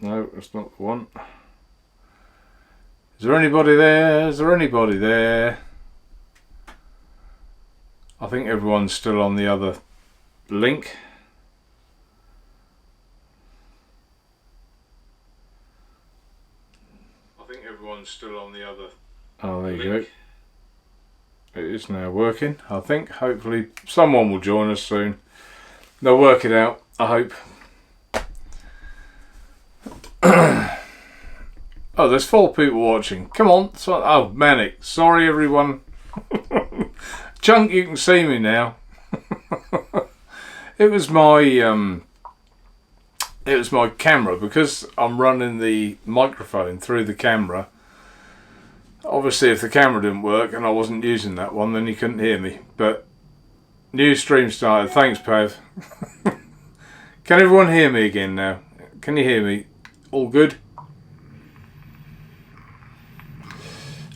No, that's not the one. Is there anybody there? Is there anybody there? I think everyone's still on the other link. I think everyone's still on the other. Oh, there you go. It is now working, I think. Hopefully someone will join us soon. They'll work it out, I hope. Oh, there's 4 people watching. Come on. Oh, Manic. Sorry, everyone. Chunk, you can see me now. It was my camera, because I'm running the microphone through the camera. Obviously, if the camera didn't work and I wasn't using that one, then you couldn't hear me. But new stream started. Thanks, Pav. Can everyone hear me again now? Can you hear me? All good?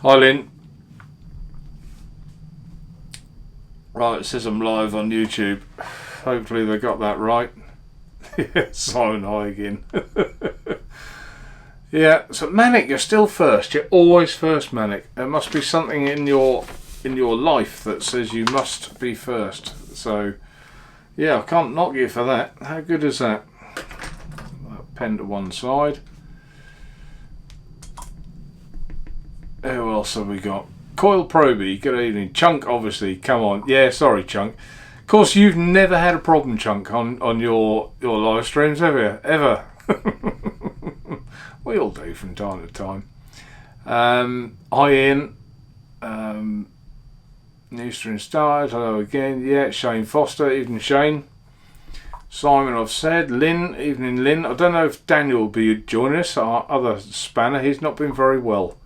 Hi, Lynn. Right, it says I'm live on YouTube. Hopefully they got that right. Yeah, Simon, hi again. Yeah, so Manic, you're still first. You're always first, Manic. There must be something in your life that says you must be first. So, yeah, I can't knock you for that. How good is that? Pen to one side. Who else have we got? Coil Proby, good evening. Chunk, obviously, come on. Yeah, sorry, Chunk. Of course, you've never had a problem, Chunk, on your live streams, have you? Ever. We all do from time to time. Hi, Ian. New stream started. Hello again. Yeah, Shane Foster. Evening, Shane. Simon, I've said. Lynn. Evening, Lynn. I don't know if Daniel will be joining us, our other spanner. He's not been very well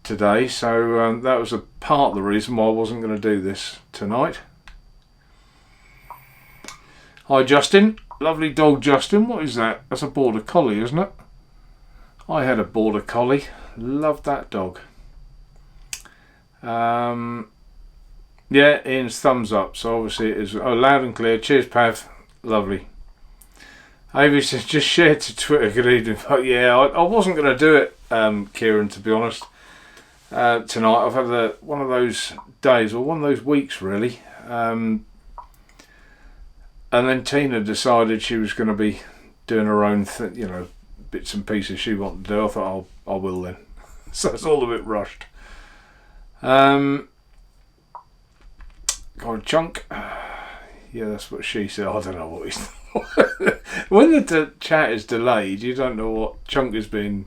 today, so that was a part of the reason why I wasn't going to do this tonight. Hi, Justin. Lovely dog, Justin. What is that? That's a border collie, isn't it? I had a border collie. Loved that dog. Yeah, Ian's thumbs up. So obviously it is. Oh, loud and clear. Cheers, Pav. Lovely. Amy says just share to Twitter. Good evening. But yeah, I wasn't going to do it, Kieran. To be honest, tonight I've had one of those days, or one of those weeks, really. And then Tina decided she was going to be doing her own thing, you know, bits and pieces she wanted to do. I thought, I will then. So it's all a bit rushed. Got a Chunk. Yeah, that's what she said. I don't know what he's. When the chat is delayed, you don't know what Chunk is being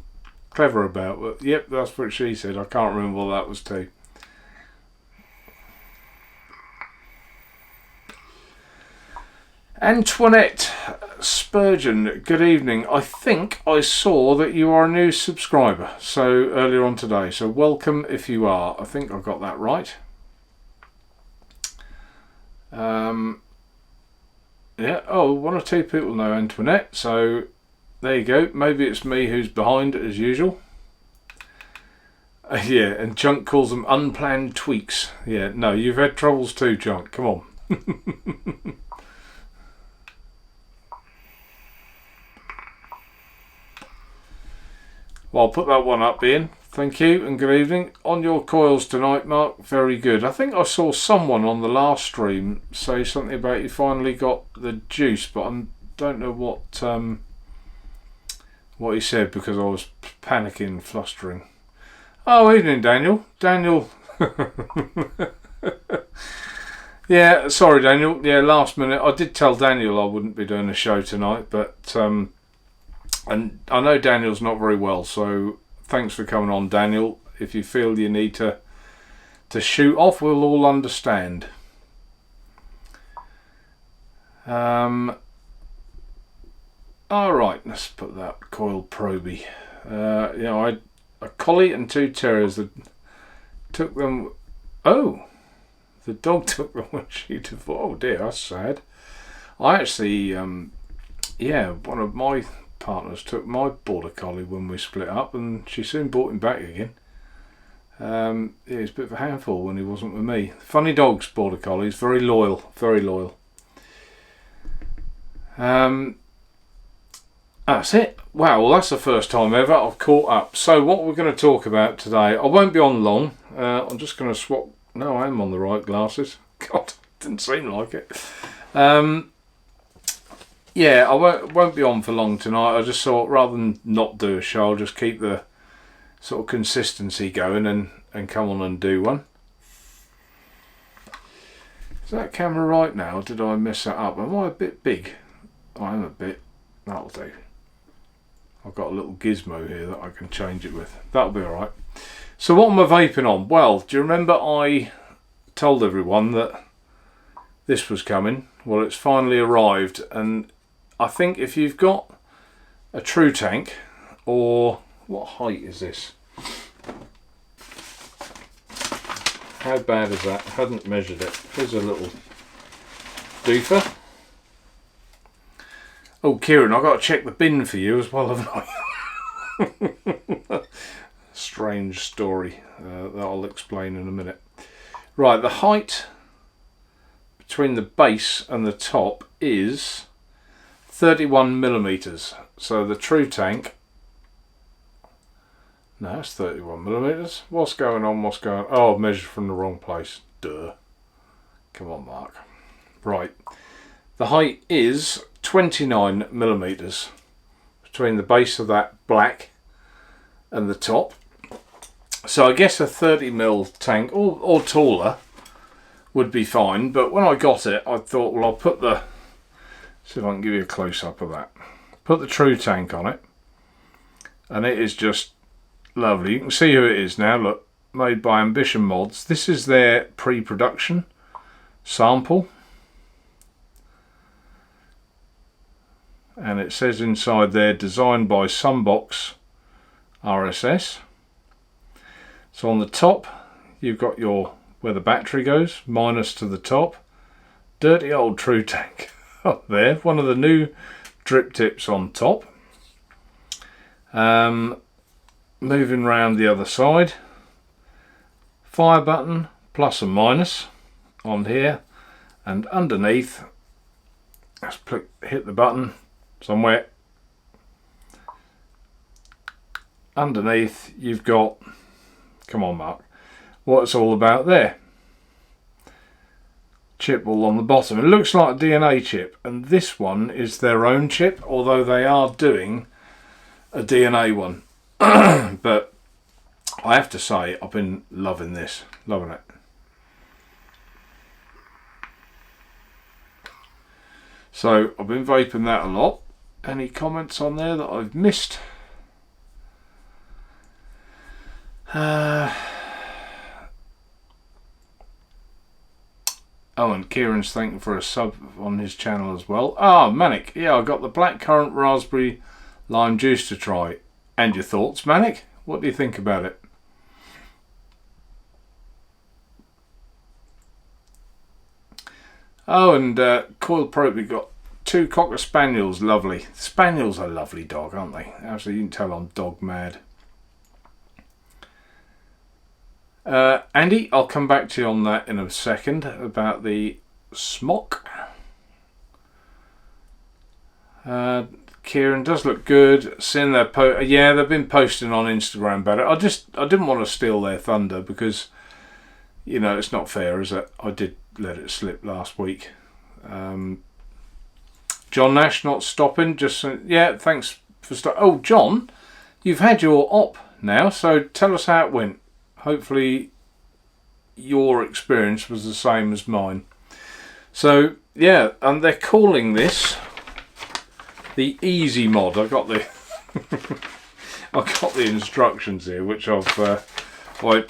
clever about. But yep, that's what she said. I can't remember what that was too. Antoinette Spurgeon, good evening. I think I saw that you are a new subscriber earlier on today, so welcome if you are. I think I got that right. Yeah, oh, 1 or 2 people know Antoinette, so there you go. Maybe it's me who's behind as usual. Yeah, and Chunk calls them unplanned tweaks. Yeah, no, you've had troubles too, Chunk. Come on. Well, I'll put that one up, Ian. Thank you and good evening. On your coils tonight, Mark. Very good. I think I saw someone on the last stream say something about you finally got the juice, but I don't know what he said because I was panicking, flustering. Oh, evening, Daniel. Daniel. Yeah, sorry, Daniel. Yeah, last minute. I did tell Daniel I wouldn't be doing a show tonight, but and I know Daniel's not very well, so thanks for coming on, Daniel. If you feel you need to shoot off, we'll all understand. All right, let's put that Coil Proby. You know, a collie and 2 terriers that took them. Oh, the dog took them when she divorced. Oh dear, that's sad. I actually, yeah, one of my partners took my border collie when we split up, and she soon brought him back again. Yeah, he's a bit of a handful when he wasn't with me. Funny dogs, border collies, very loyal, very loyal. That's it. Wow, well that's the first time ever I've caught up. So what we're going to talk about today, I won't be on long. I'm just going to swap. No, I am on the right glasses. God, didn't seem like it. Yeah, I won't be on for long tonight. I just thought rather than not do a show, I'll just keep the sort of consistency going and come on and do one. Is that camera right now? Or did I mess that up? Am I a bit big? I am a bit. That'll do. I've got a little gizmo here that I can change it with. That'll be alright. So what am I vaping on? Well, do you remember I told everyone that this was coming? Well, it's finally arrived, and I think if you've got a True Tank, or what height is this? How bad is that? I hadn't measured it. Here's a little doofer. Oh, Kieran, I've got to check the bin for you as well, haven't I? Strange story that I'll explain in a minute. Right, the height between the base and the top is 31 millimeters. So the True Tank. No, that's 31 millimeters. What's going on? What's going on? Oh, I've measured from the wrong place. Duh. Come on, Mark. Right. The height is 29 millimeters between the base of that black and the top. So I guess a 30 mil tank or taller would be fine. But when I got it, I thought, well, I'll put the... See if I can give you a close-up of that. Put the True Tank on it. And it is just lovely. You can see who it is now. Look, made by Ambition Mods. This is their pre-production sample. And it says inside there, designed by Sunbox RSS. So on the top, you've got your where the battery goes, minus to the top. Dirty old True Tank up there. One of the new drip tips on top. Moving round the other side. Fire button, plus and minus on here. And underneath, let's hit the button somewhere. Underneath, you've got, come on Mark, what it's all about there. Chip all on the bottom. It looks like a DNA chip, and this one is their own chip, although they are doing a DNA one. But I have to say, I've been loving this, loving it. So I've been vaping that a lot. Any comments on there that I've missed? Oh, and Kieran's thanking for a sub on his channel as well. Ah, Manic. Yeah, I got the blackcurrant raspberry lime juice to try. And your thoughts, Manic? What do you think about it? Oh, and Coil Probe, we got 2 Cocker Spaniels. Lovely. Spaniels are a lovely dog, aren't they? Actually, you can tell I'm dog mad. Andy, I'll come back to you on that in a second about the smock. Kieran does look good. Seeing their yeah, they've been posting on Instagram about it. I didn't want to steal their thunder because, you know, it's not fair, is it? I did let it slip last week. John Nash not stopping. Just yeah, thanks for stopping. Oh, John, you've had your op now, so tell us how it went. Hopefully your experience was the same as mine. So yeah, and they're calling this the Easy Mod. I got the instructions here, which I've I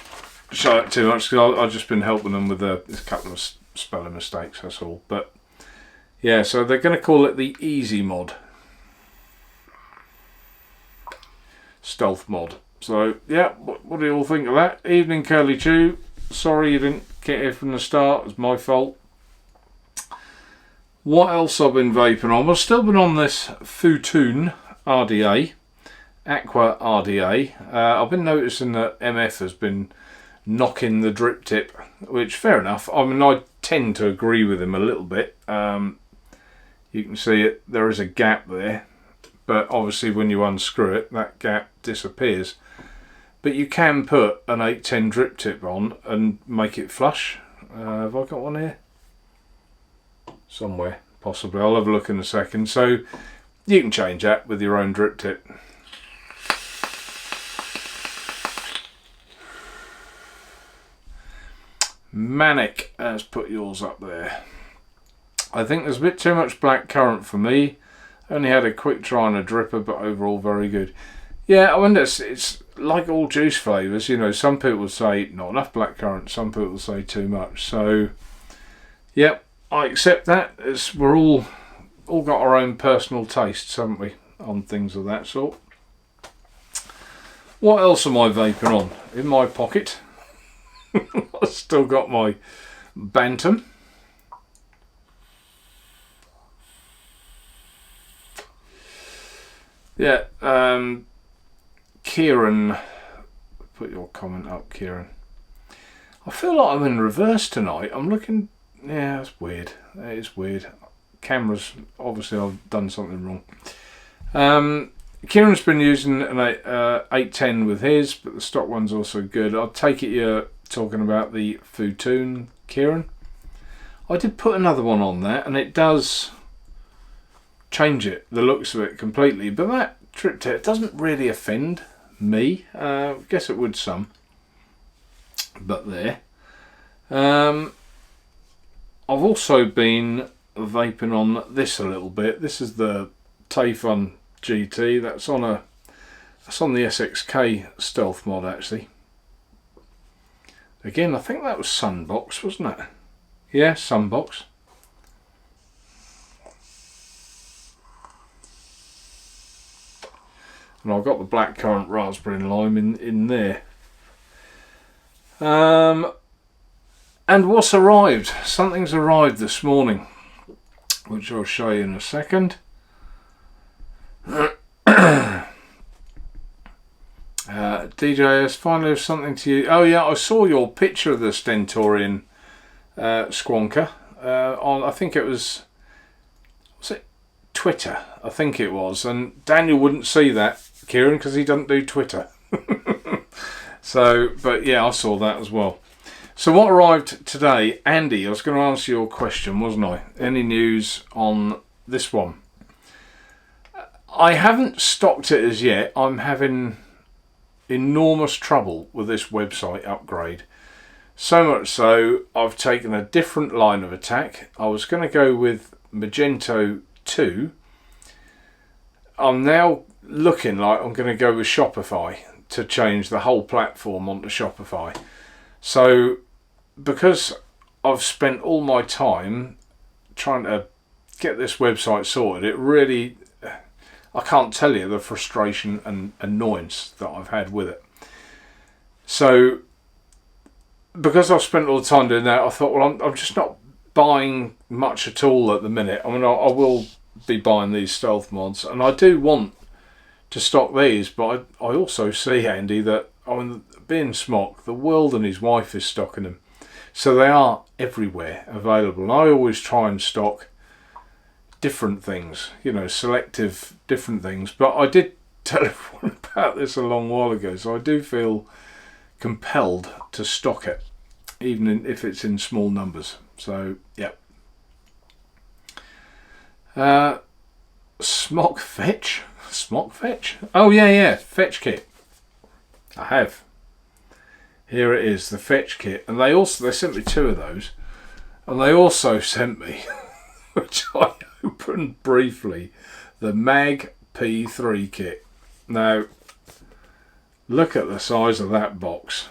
show it too much because I've just been helping them with a couple of spelling mistakes. That's all. But yeah, so they're going to call it the Easy Mod, Stealth Mod. So yeah, what do you all think of that? Evening, Curly Chew. Sorry you didn't get here from the start. It's my fault. What else I've been vaping on? I've still been on this Futoon RDA, Aqua RDA. I've been noticing that MF has been knocking the drip tip, which fair enough. I mean, I tend to agree with him a little bit. You can see it. There is a gap there, but obviously when you unscrew it, that gap disappears. But you can put an 810 drip tip on and make it flush. Have I got one here? Somewhere, possibly. I'll have a look in a second. So you can change that with your own drip tip. Manic has put yours up there. I think there's a bit too much black currant for me. Only had a quick try on a dripper, but overall very good. Yeah, I wonder, it's like all juice flavours, you know, some people say not enough black currant, some people say too much. So, yep, I accept that. We're all got our own personal tastes, haven't we, on things of that sort. What else am I vaping on? In my pocket, I've still got my Bantam. Yeah, Kieran, put your comment up, Kieran. I feel like I'm in reverse tonight. I'm looking, yeah, it's weird. It is weird. Cameras, obviously I've done something wrong. Kieran's been using an 810 with his, but the stock one's also good. I'll take it you're talking about the Futoon, Kieran. I did put another one on that, and it does change it, the looks of it completely, but that drip tip doesn't really offend me. I guess it would some, but there. I've also been vaping on this a little bit. This is the Tayfun GT. That's on the SXK stealth mod actually. Again, I think that was Sunbox, wasn't it? Yeah, Sunbox. And I've got the blackcurrant raspberry and lime in there. And what's arrived? Something's arrived this morning, which I'll show you in a second. DJS, finally have something to you. Oh yeah, I saw your picture of the Stentorian Squonker on, I think it was it Twitter? I think it was, and Daniel wouldn't see that, Kieran, because he doesn't do Twitter. So, but yeah, I saw that as well. So what arrived today, Andy, I was going to answer your question, wasn't I? Any news on this one? I haven't stocked it as yet. I'm having enormous trouble with this website upgrade. So much so, I've taken a different line of attack. I was going to go with Magento 2. I'm now looking like I'm going to go with Shopify to change the whole platform onto Shopify. So, because I've spent all my time trying to get this website sorted, it really, I can't tell you the frustration and annoyance that I've had with it. So, because I've spent all the time doing that, I thought, well, I'm just not buying much at all at the minute. I mean, I will be buying these stealth mods, and I do want to stock these, but I also see, Andy, that, I mean, being Smock, the world and his wife is stocking them. So they are everywhere available. And I always try and stock different things, you know, selective different things. But I did tell everyone about this a long while ago, so I do feel compelled to stock it, even if it's in small numbers. So, yep. Smock Fetch? Smock Fetch? Oh, yeah, Fetch Kit. I have. Here it is, the Fetch Kit. And they sent me 2 of those. And they also sent me, which I opened briefly, the Mag P3 kit. Now, look at the size of that box.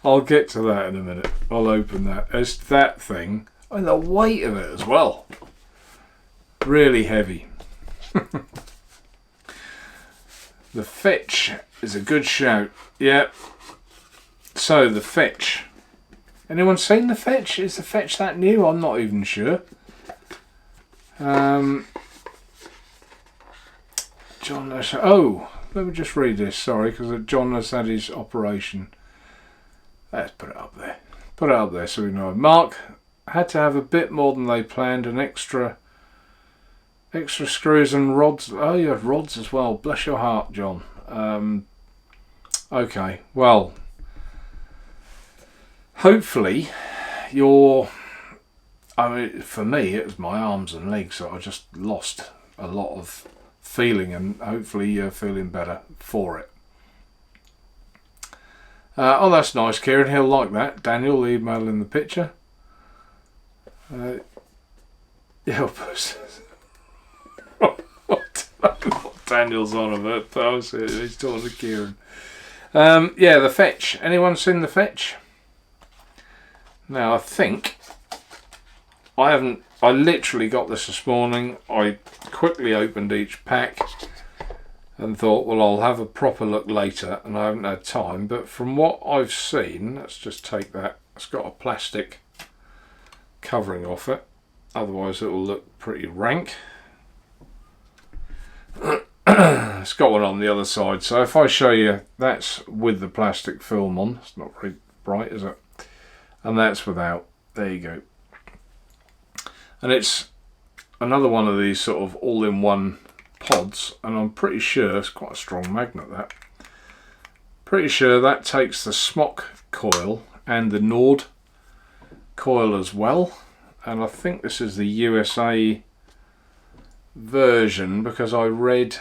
I'll get to that in a minute. I'll open that. It's that thing. And the weight of it as well. Really heavy. The Fetch is a good shout. Yep. So, the Fetch. Anyone seen the Fetch? Is the Fetch that new? I'm not even sure. John, oh, let me just read this. Sorry, because John has had his operation. Let's put it up there. Put it up there so we know. Mark had to have a bit more than they planned. An extra Extra screws and rods. Oh, you had rods as well. Bless your heart, John. Okay, well, hopefully I mean, for me, it was my arms and legs, so I just lost a lot of feeling, and hopefully you're feeling better for it. Oh, that's nice, Kieran. He'll like that. Daniel, the email in the picture. Yeah, what Daniel's on about, but he's talking to Kieran. Yeah, the fetch. Anyone seen the fetch? Now, I think I haven't. I literally got this morning. I quickly opened each pack and thought, well, I'll have a proper look later, and I haven't had time. But from what I've seen, let's just take that. It's got a plastic covering off it, otherwise it will look pretty rank. It's got one on the other side, so if I show you, that's with the plastic film on. It's not very bright, is it? And that's without. There you go. And it's another one of these sort of all-in-one pods, and I'm pretty sure it's quite a strong magnet, that. Pretty sure that takes the smock coil and the Nord coil as well, and I think this is the USA version, because I read,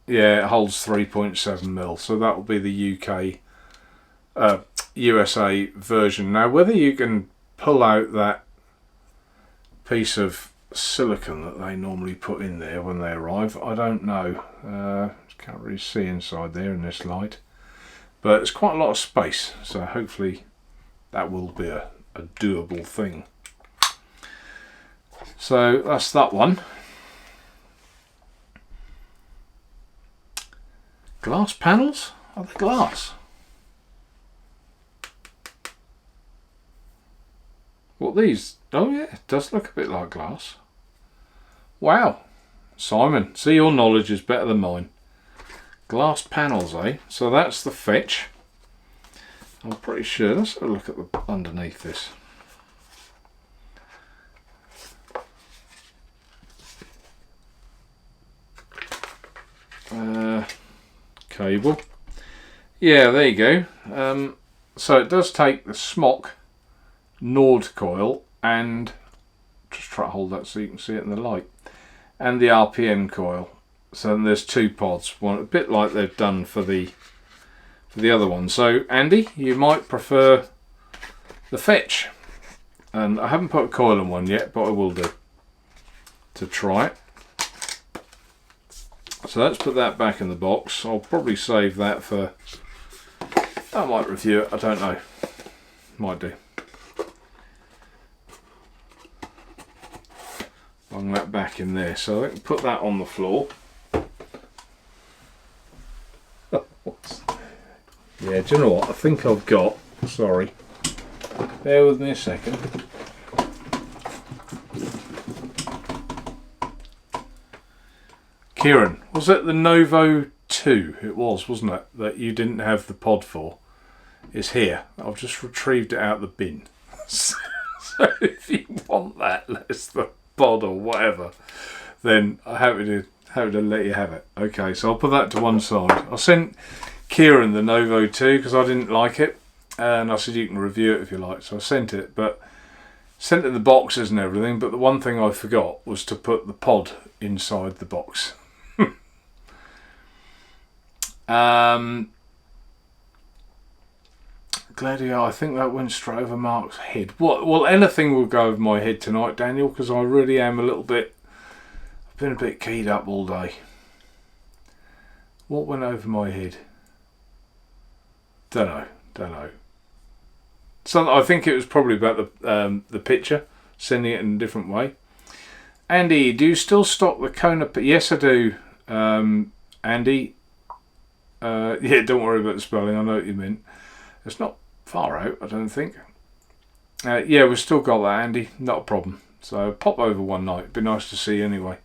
yeah, it holds 3.7mm, so that will be the USA version. Now, whether you can pull out that piece of silicone that they normally put in there when they arrive, I don't know. Can't really see inside there in this light, but it's quite a lot of space, so hopefully that will be a doable thing. So that's that one. Glass panels? Are they glass? What, these? Oh yeah, it does look a bit like glass. Wow. Simon, see, your knowledge is better than mine. Glass panels, eh? So that's the fetch. I'm pretty sure. Let's have a look at the underneath this. Cable. Yeah, there you go. So it does take the smock Nord coil, and just try to hold that so you can see it in the light, and the RPM coil. So then there's two pods, one a bit like they've done for the other one. So Andy, you might prefer the fetch, and I haven't put a coil in one yet, but I will do to try it. So let's put that back in the box. I'll probably save that for, I might review it, I don't know, might do. Bung that back in there, so I can put that on the floor. Yeah, do you know what? I think I've got, sorry, bear with me a second. Kieran, was it the Novo 2? It was, wasn't it? That you didn't have the pod for. It's here. I've just retrieved it out the bin. So if you want that, less the pod or whatever, then I'm happy to let you have it. Okay, so I'll put that to one side. I sent Kieran the Novo 2 because I didn't like it, and I said you can review it if you like. So I sent it, but sent it the boxes and everything. But the one thing I forgot was to put the pod inside the box. Gladio, I think that went straight over Mark's head. What? Well, anything will go over my head tonight, Daniel, because I really am a little bit. I've been a bit keyed up all day. What went over my head? Don't know. So I think it was probably about the picture, sending it in a different way. Andy, do you still stock the Kona? Yes, I do. Andy. Yeah, don't worry about the spelling. I know what you meant. It's not far out, I don't think. Yeah, we've still got that, Andy. Not a problem. So pop over one night. It'd be nice to see you anyway.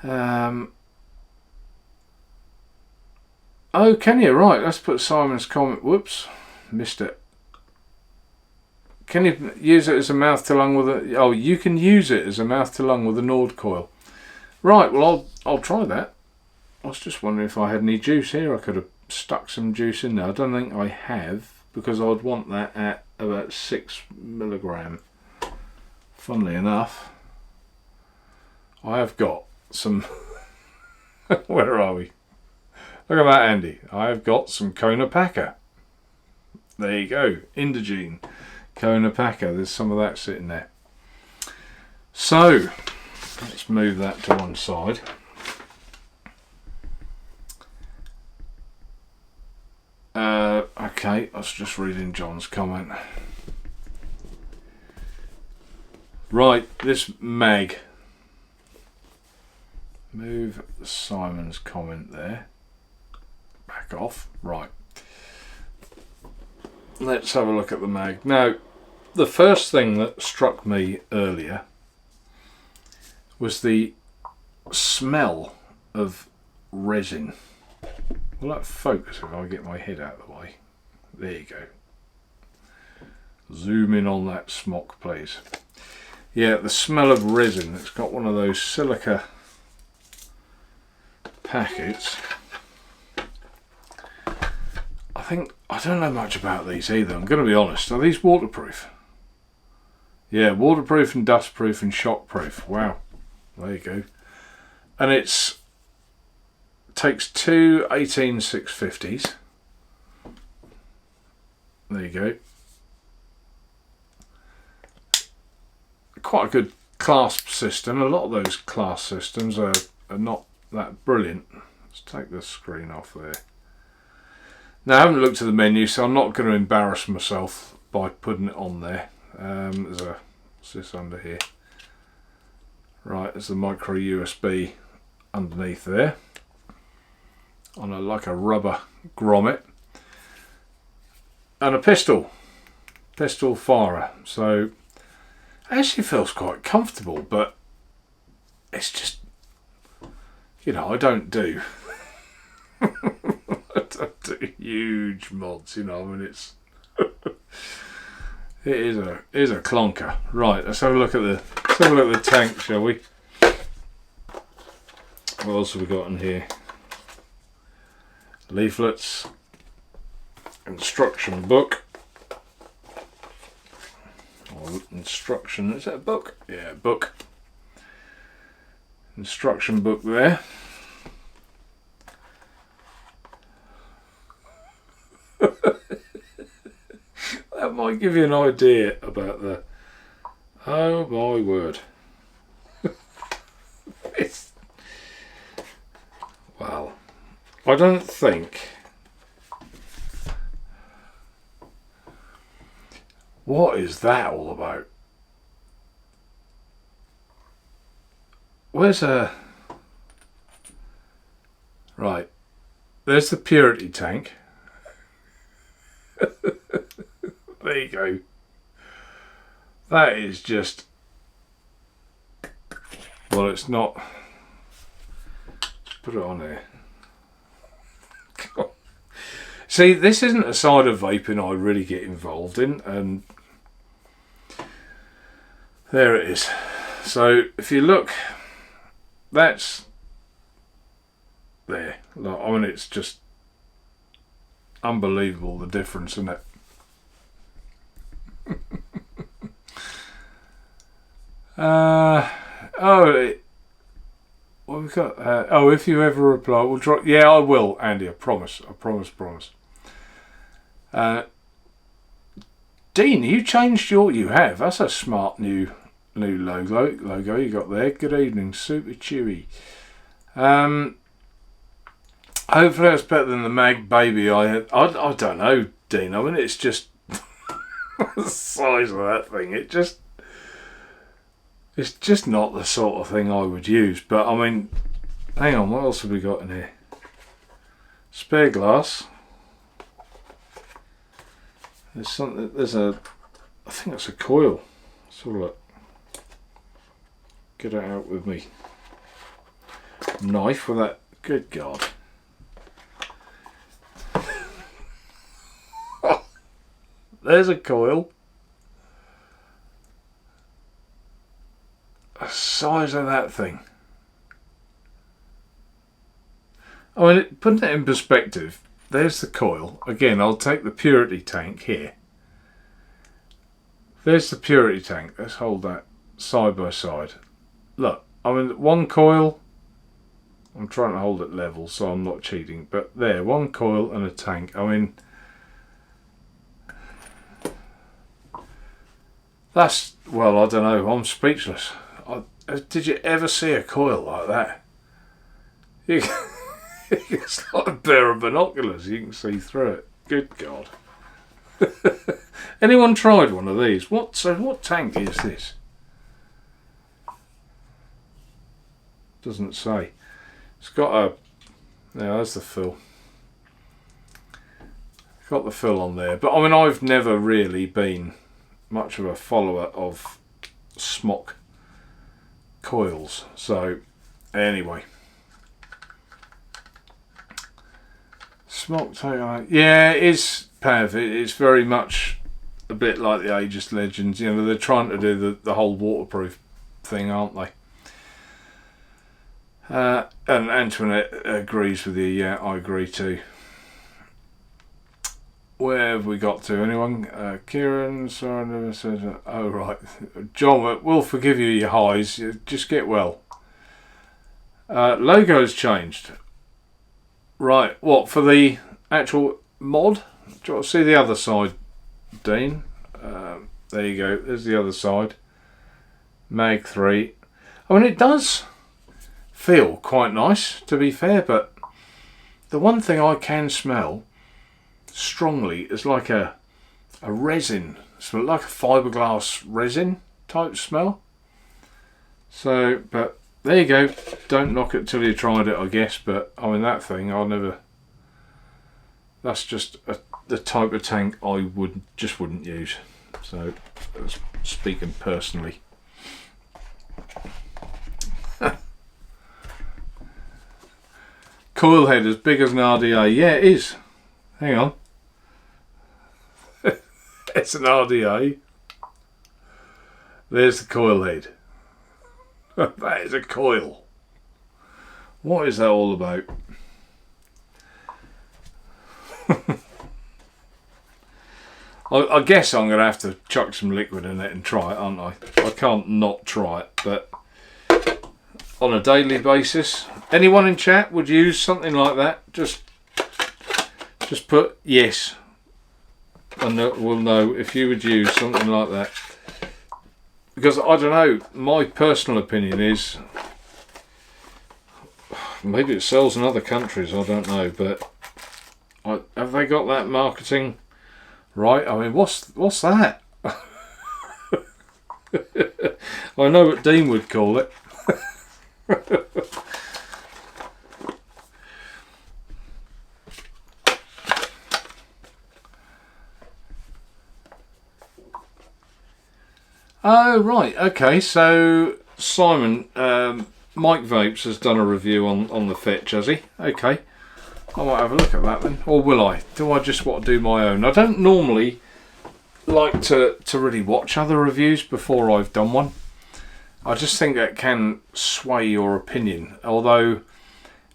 Oh, can you? Right, let's put Simon's comment. Whoops, missed it. Can you use it as a mouth to lung with a... Oh, you can use it as a mouth to lung with a Nord coil. Right, well, I'll try that. I was just wondering if I had any juice here. I could have stuck some juice in there. I don't think I have, because I'd want that at about 6 milligram. Funnily enough, I have got some... Where are we? Look at that, Andy. I have got some Kona Packer. There you go. Indogene Kona Packer. There's some of that sitting there. So, let's move that to one side. Okay, I was just reading John's comment. Right, this mag. Move Simon's comment there. Back off. Right. Let's have a look at the mag. Now, the first thing that struck me earlier was the smell of resin. Will that focus if I get my head out of the way? There you go. Zoom in on that smock, please. Yeah, the smell of resin. It's got one of those silica packets. I don't know much about these either, I'm going to be honest. Are these waterproof? Yeah, waterproof and dustproof and shockproof. Wow, there you go. And takes two 18650s. There you go. Quite a good clasp system. A lot of those clasp systems are not that brilliant. Let's take the screen off there. Now, I haven't looked at the menu, so I'm not going to embarrass myself by putting it on there. What's this under here? Right, there's the micro USB underneath there, on like a rubber grommet, and a pistol firer. So it actually feels quite comfortable, but it's just, you know, I don't do huge mods, you know. I mean, it is a clonker. Right, let's have a look at the tank, shall we? What else have we got in here? Leaflets, instruction book, or instruction. Is that a book? Yeah, book. Instruction book there. That might give you an idea about the... Oh my word. Well, I don't think... What is that all about? Where's a... Right. There's the purity tank. There you go. That is just... Well, it's not... Let's put it on there. See, this isn't a side of vaping I really get involved in, and there it is. So if you look, that's there. I mean, it's just unbelievable the difference in it. What we got? If you ever reply, we'll drop. Yeah, I will, Andy. I promise. Dean, you changed your... You have. That's a smart new logo you got there. Good evening, Super Chewy. Hopefully that's better than the Mag Baby I don't know, Dean. I mean, it's just the size of that thing. It's just not the sort of thing I would use. But I mean, hang on, what else have we got in here? Spare glass. There's something. I think that's a coil. Let's have a look. Get it out with me. Knife with that. Good God. There's a coil. the size of that thing. I mean, putting it in perspective, there's the coil. Again, I'll take the purity tank here. There's the purity tank. Let's hold that side by side. Look, I mean, one coil. I'm trying to hold it level so I'm not cheating. But there, one coil and a tank. I mean, that's, well, I don't know. I'm speechless. Did you ever see a coil like that? It's like a pair of binoculars. You can see through it. Good God. Anyone tried one of these? What tank is this? Doesn't say. It's got a... Yeah, there's the fill. Got the fill on there. But I mean, I've never really been much of a follower of smock coils. So, anyway. Smock tank, yeah, it is, Pav. It's very much a bit like the Aegis Legends. You know, they're trying to do the whole waterproof thing, aren't they? And Antoinette agrees with you. Yeah, I agree too. Where have we got to? Anyone? Kieran, sorry, I never said. Oh right, John. We'll forgive you your highs. Just get well. Logo's changed. Right, what, for the actual mod? Do you want to see the other side, Dean? There you go, there's the other side. Mag 3. I mean, it does feel quite nice, to be fair, but the one thing I can smell strongly is like a resin smell, like a fiberglass resin type smell. So, but there you go. Don't knock it till you tried it, I guess. But I mean, that thing, I'll never. That's just the type of tank I wouldn't use. So, speaking personally. Coil head as big as an RDA. Yeah, it is. Hang on. It's an RDA. There's the coil head. That is a coil. What is that all about? I guess I'm going to have to chuck some liquid in it and try it, aren't I? I can't not try it, but on a daily basis. Anyone in chat would use something like that? Just put yes, and we'll know if you would use something like that. Because I don't know, my personal opinion is maybe it sells in other countries, I don't know, but have they got that marketing right? I mean, what's that? I know what Dean would call it. Oh right, okay. So Simon, Mike Vapes has done a review on the Fetch, has he? Okay, I might have a look at that then, or will I? Do I just want to do my own? I don't normally like to really watch other reviews before I've done one. I just think that can sway your opinion. Although, a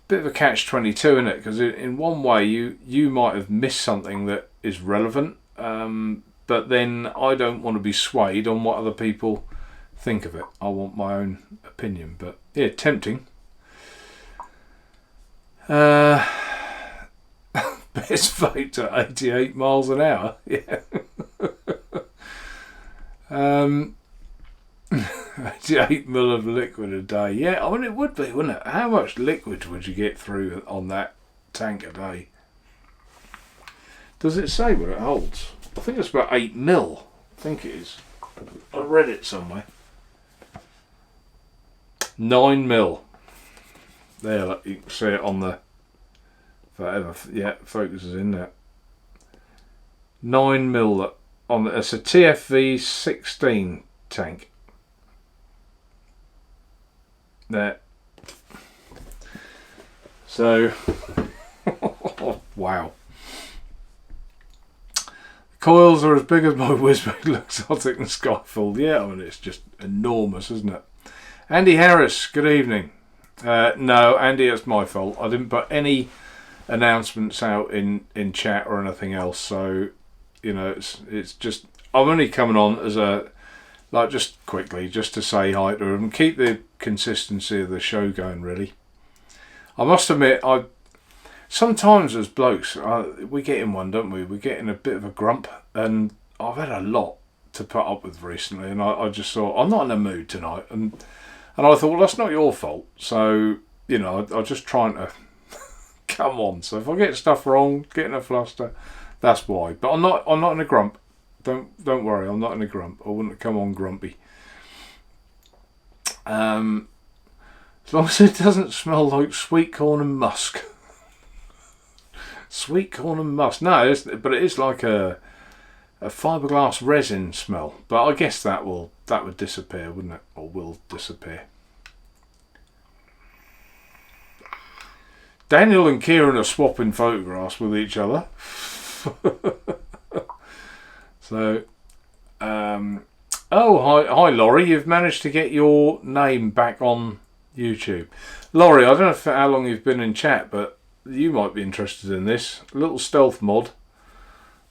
bit of a catch-22, isn't it? Because in one way, you might have missed something that is relevant. But then I don't want to be swayed on what other people think of it. I want my own opinion. But yeah, tempting. Best vape at 88 miles an hour. Yeah. 88 mil of liquid a day. Yeah, I mean it would be, wouldn't it? How much liquid would you get through on that tank a day? Does it say what it holds? I think it's about 8 mil. I think it is. I read it somewhere. 9 mil. There, look, you can see it on the... Whatever, yeah, focus is in there. 9 mil on the... It's a TFV 16 tank. There. So... wow. Coils are as big as my Whizbang Luxottic and Skyfall. Yeah, I mean, it's just enormous, isn't it? Andy Harris, good evening. No, Andy, it's my fault. I didn't put any announcements out in chat or anything else. So, you know, it's just I'm only coming on as a just quickly just to say hi to them, keep the consistency of the show going. Really, I must admit, sometimes as blokes we get in one, don't we? We get in a bit of a grump, and I've had a lot to put up with recently, and I just thought I'm not in the mood tonight, and I thought, well, that's not your fault. So, you know, I'm just trying to come on. So if I get stuff wrong, get in a fluster, that's why. But I'm not in a grump. Don't worry, I'm not in a grump. I wouldn't come on grumpy. As long as it doesn't smell like sweet corn and musk. Sweet corn and musk. No, but it is like a fiberglass resin smell. But I guess that would disappear, wouldn't it? Or will disappear. Daniel and Kieran are swapping photographs with each other. So, hi Laurie, you've managed to get your name back on YouTube. Laurie, I don't know how long you've been in chat, but you might be interested in this. A little stealth mod.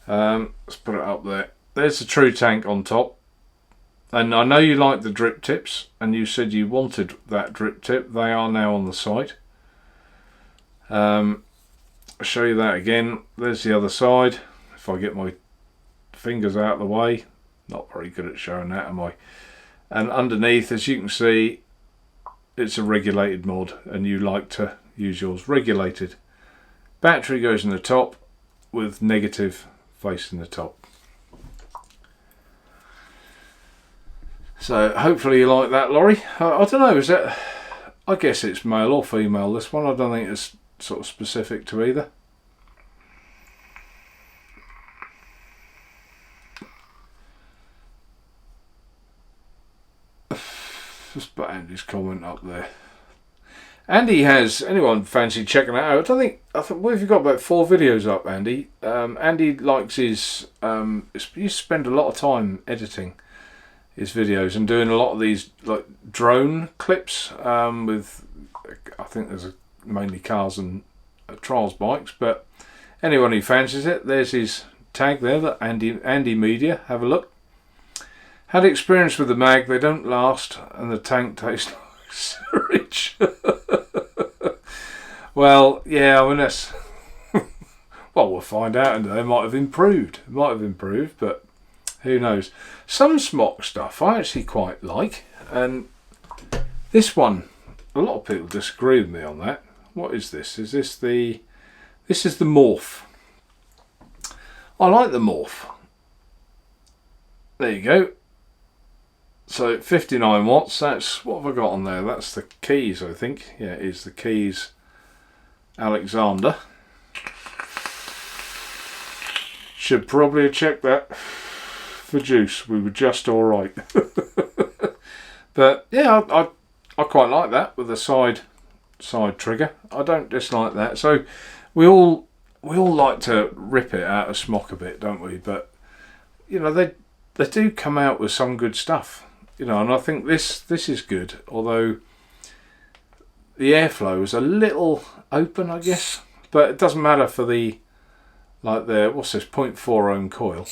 Let's put it up there. There's the true tank on top. And I know you like the drip tips, and you said you wanted that drip tip. They are now on the site. I'll show you that again. There's the other side. If I get my fingers out of the way. Not very good at showing that, am I? And underneath, as you can see, it's a regulated mod, and you like to use yours regulated. Battery goes in the top with negative facing the top. So hopefully you like that, Laurie. I don't know, is that, I guess it's male or female, this one. I don't think it's sort of specific to either. Just put Andy's comment up there. Andy has, anyone fancy checking that out? I think what have you got, about 4 videos up, Andy? Andy likes his, he used to spend a lot of time editing his videos and doing a lot of these like drone clips with, I think there's mainly cars and trials bikes, but anyone who fancies it, there's his tag there, that Andy Media, have a look. Had experience with the mag, they don't last, and the tank tastes like sewage. Well, yeah, I mean, that's... well, we'll find out, and they might have improved. It might have improved, but who knows. Some smock stuff I actually quite like, and this one, a lot of people disagree with me on that. What is this? Is this the... This is the Morph. I like the Morph. There you go. So 59 watts, that's, what have I got on there? That's the Keys, I think. Yeah, it is the Keys Alexander. Should probably have checked that for juice. We were just alright. But yeah, I quite like that with the side trigger. I don't dislike that. So we all like to rip it out of smock a bit, don't we? But you know, they do come out with some good stuff. You know, and I think this is good, although the airflow is a little open, I guess. But it doesn't matter for the, like the, what's this, 0.4 ohm coil.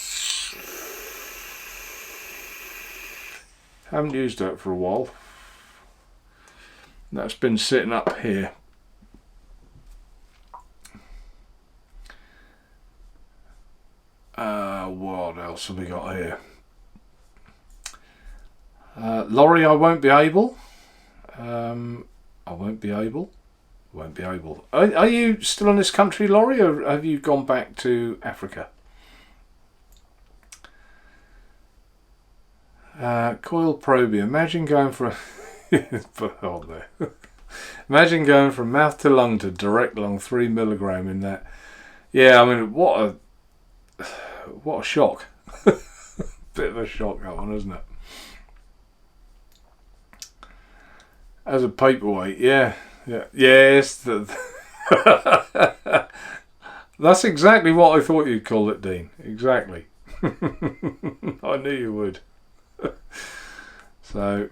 Haven't used that for a while. That's been sitting up here. What else have we got here? Laurie, I won't be able. I won't be able. Are you still in this country, Laurie, or have you gone back to Africa? Coil probing. Imagine going from imagine going from mouth to lung to direct lung, 3 milligram in that. Yeah, I mean, what a shock. Bit of a shock, that one, isn't it? As a paperweight, yeah. Yes. That's exactly what I thought you'd call it, Dean. Exactly. I knew you would. So,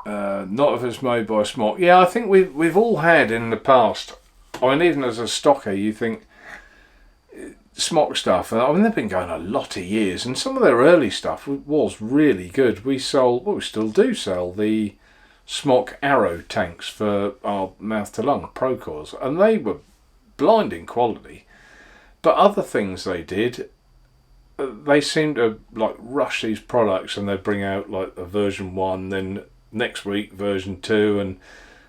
Not if it's made by Smock. Yeah, I think we've all had in the past. I mean, even as a stocker, you think Smock stuff. I mean, they've been going a lot of years, and some of their early stuff was really good. We sold, well, we still do sell the Smock Arrow tanks for our mouth to lung Procors, and they were blinding quality. But other things they did, they seem to like rush these products, and they bring out like a version 1, then next week version 2, and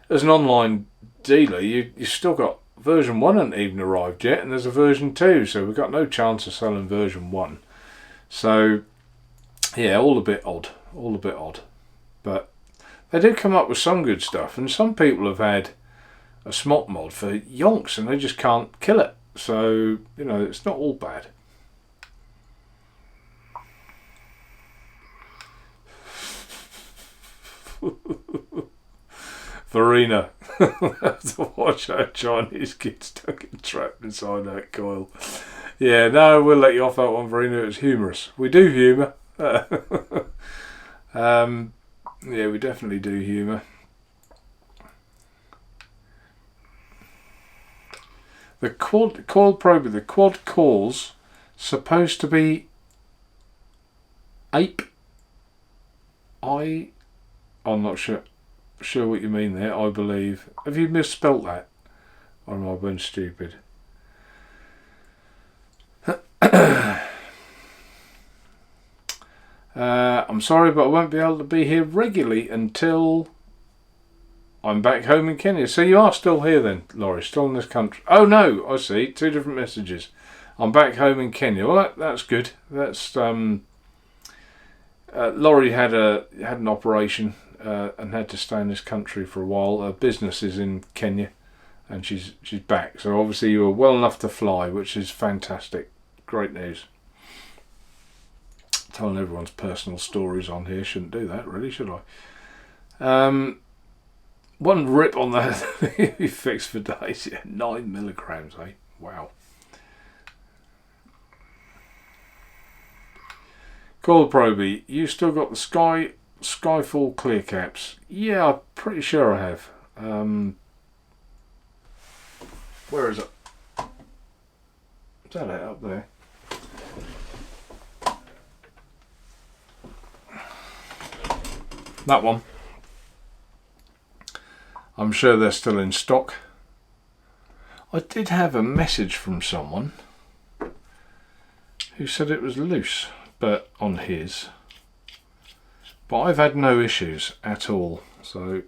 as an online dealer, you still got version 1 hasn't even arrived yet, and there's a version 2, so we've got no chance of selling version 1. So yeah, all a bit odd, but they do come up with some good stuff, and some people have had a Smock mod for yonks and they just can't kill it, so you know, it's not all bad. Verena, have to watch our Chinese kids stuck and trapped inside that coil. Yeah, no, we'll let you off that one, Verena. It was humorous. We do humour. Yeah, we definitely do humour. The quad probe, the quad core's supposed to be ape. I'm not sure what you mean there. I believe. Have you misspelt that? Or am I being stupid? I'm sorry, but I won't be able to be here regularly until I'm back home in Kenya. So you are still here then, Laurie? Still in this country? Oh no, I see. 2 different messages. I'm back home in Kenya. Well, that's good. That's Laurie had an operation and had to stay in this country for a while. Her business is in Kenya, and she's back. So obviously you were well enough to fly, which is fantastic. Great news. Telling everyone's personal stories on here, shouldn't do that, really, should I? One rip on that. He fixed for days. Yeah, 9 milligrams, eh? Wow. Coil Proby, you still got the Skyfall clear caps? Yeah, I'm pretty sure I have. Where is it? Is that it up there? That one. I'm sure they're still in stock. I did have a message from someone who said it was loose, but on his. But I've had no issues at all. So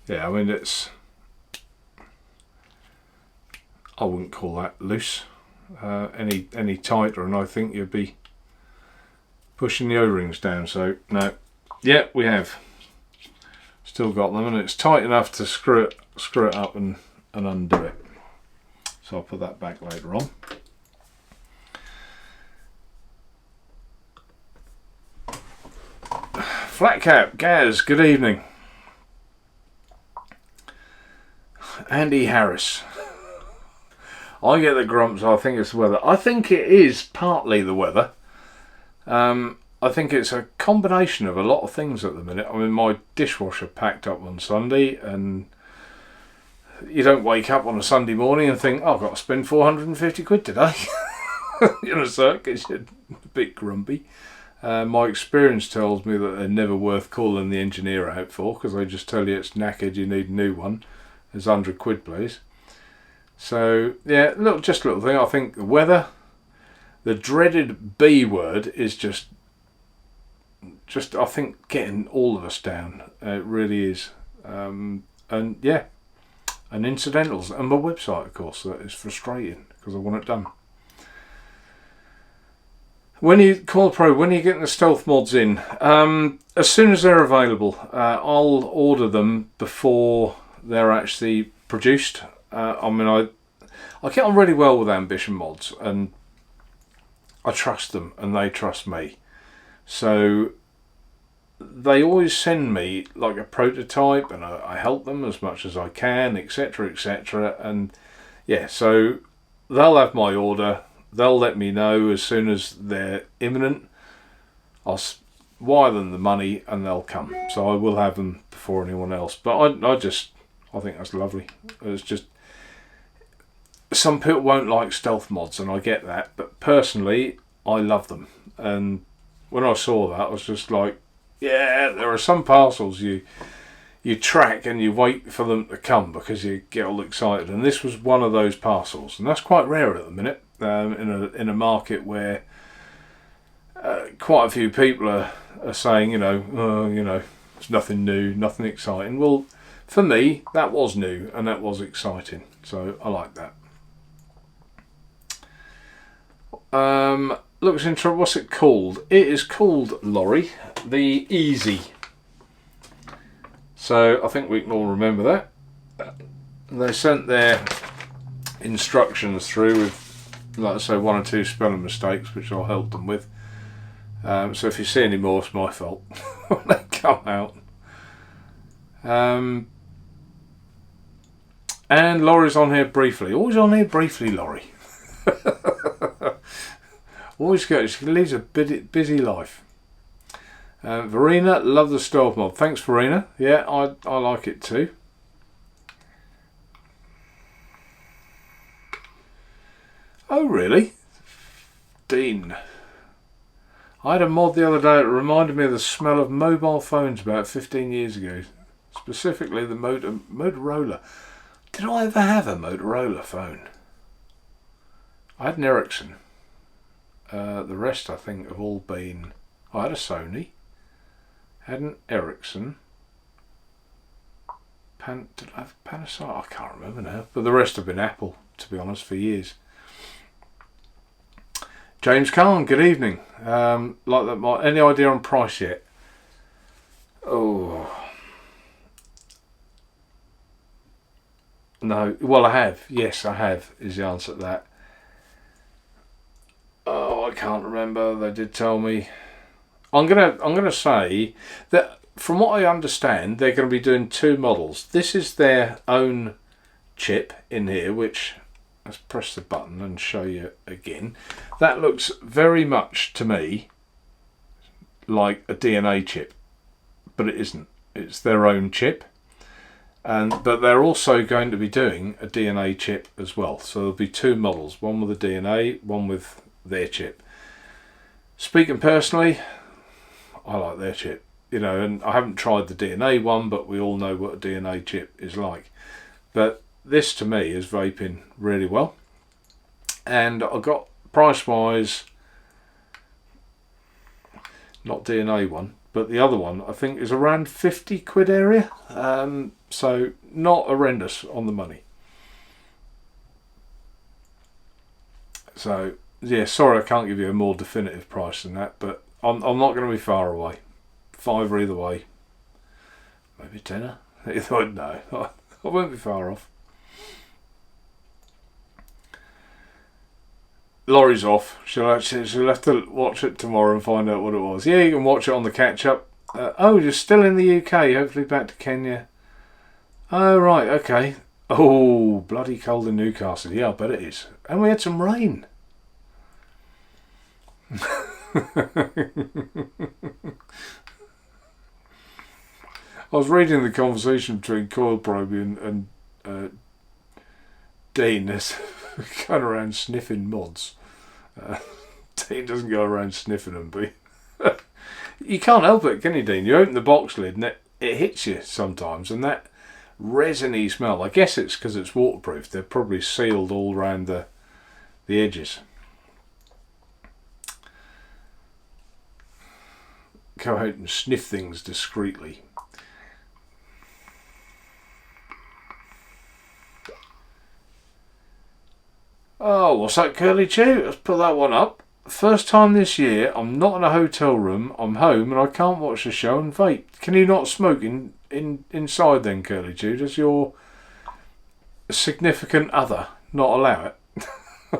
yeah, I mean, I wouldn't call that loose any tighter, and I think you'd be pushing the O-rings down. So no, yeah, we have still got them, and it's tight enough to screw it up and undo it. So I'll put that back later on. Flat Cap, Gaz, good evening. Andy Harris. I get the grumps. I think it's the weather. I think it is partly the weather. I think it's a combination of a lot of things at the minute. I mean, my dishwasher packed up on Sunday, and you don't wake up on a Sunday morning and think, oh, I've got to spend 450 quid today. You know, so it gets you a bit grumpy. My experience tells me that they're never worth calling the engineer out for, because they just tell you it's knackered, you need a new one. It's 100 quid, please. So, yeah, just a little thing. I think the weather, the dreaded B word, is just I think, getting all of us down. It really is. And yeah, and incidentals, and my website, of course, that is frustrating because I want it done. When you call Pro, when are you getting the stealth mods in? As soon as they're available. I'll order them before they're actually produced. I mean, I get on really well with Ambition mods, and I trust them, and they trust me. So they always send me like a prototype, and I help them as much as I can, etc, etc. And yeah, so they'll have my order. They'll let me know as soon as they're imminent. I'll wire them the money and they'll come. So I will have them before anyone else. But I think that's lovely. It's just, some people won't like stealth mods, and I get that, but personally I love them. And when I saw that, I was just like, yeah, there are some parcels you track and you wait for them to come because you get all excited, and this was one of those parcels, and that's quite rare at the minute, in a market where quite a few people are saying, it's nothing new, nothing exciting. Well, for me, that was new and that was exciting, so I like that. Looks interesting. What's it called? It is called, Laurie, the Easy. So I think we can all remember that. They sent their instructions through with, like I say, 1 or 2 spelling mistakes, which I'll help them with. So if you see any more, it's my fault when they come out. And Laurie's on here briefly. Always on here briefly, Laurie. Always goes. She leads a busy life. Verena, love the stealth mod. Thanks, Verena. Yeah, I like it too. Oh, really? Dean. I had a mod the other day that reminded me of the smell of mobile phones about 15 years ago. Specifically the Motorola. Did I ever have a Motorola phone? I had an Ericsson. The rest, I think, have all been... I had a Sony. Had an Ericsson. Did I have Panasonic? I can't remember now. But the rest have been Apple, to be honest, for years. James Khan, good evening. Like that, any idea on price yet? Oh... No, well I have. Yes, I have, is the answer to that. Oh, I can't remember. They did tell me. I'm gonna say that from what I understand, they're going to be doing 2 models. This is their own chip in here, which, let's press the button and show you again. That looks very much to me like a DNA chip, but it isn't. It's their own chip. But they're also going to be doing a DNA chip as well. So there'll be 2 models, one with a DNA, one with their chip. Speaking personally, I like their chip. And I haven't tried the DNA one, but we all know what a DNA chip is like. But this to me is vaping really well. And I got, price-wise, not DNA one, but the other one I think is around 50 quid area. So not horrendous on the money. So yeah, sorry I can't give you a more definitive price than that, but I'm not going to be far away. £5 either way. Maybe £10. Either way, no, I won't be far off. Laurie's off. She'll have to watch it tomorrow and find out what it was. Yeah, you can watch it on the catch up. Oh, you're still in the UK. Hopefully back to Kenya. Oh, right, okay. Oh, bloody cold in Newcastle. Yeah, I bet it is. And we had some rain. I was reading the conversation between Coil Proby and Dean. There's going around sniffing mods. Dean doesn't go around sniffing them, but you can't help it, can you, Dean? You open the box lid and it hits you sometimes, and that resiny smell, I guess it's because it's waterproof. They're probably sealed all around the edges. Go out and sniff things discreetly. Oh, what's that, Curly Chew? Let's put that one up. First time this year, I'm not in a hotel room, I'm home and I can't watch the show and vape. Can you not smoke inside then, Curly Chew? Does your significant other not allow it?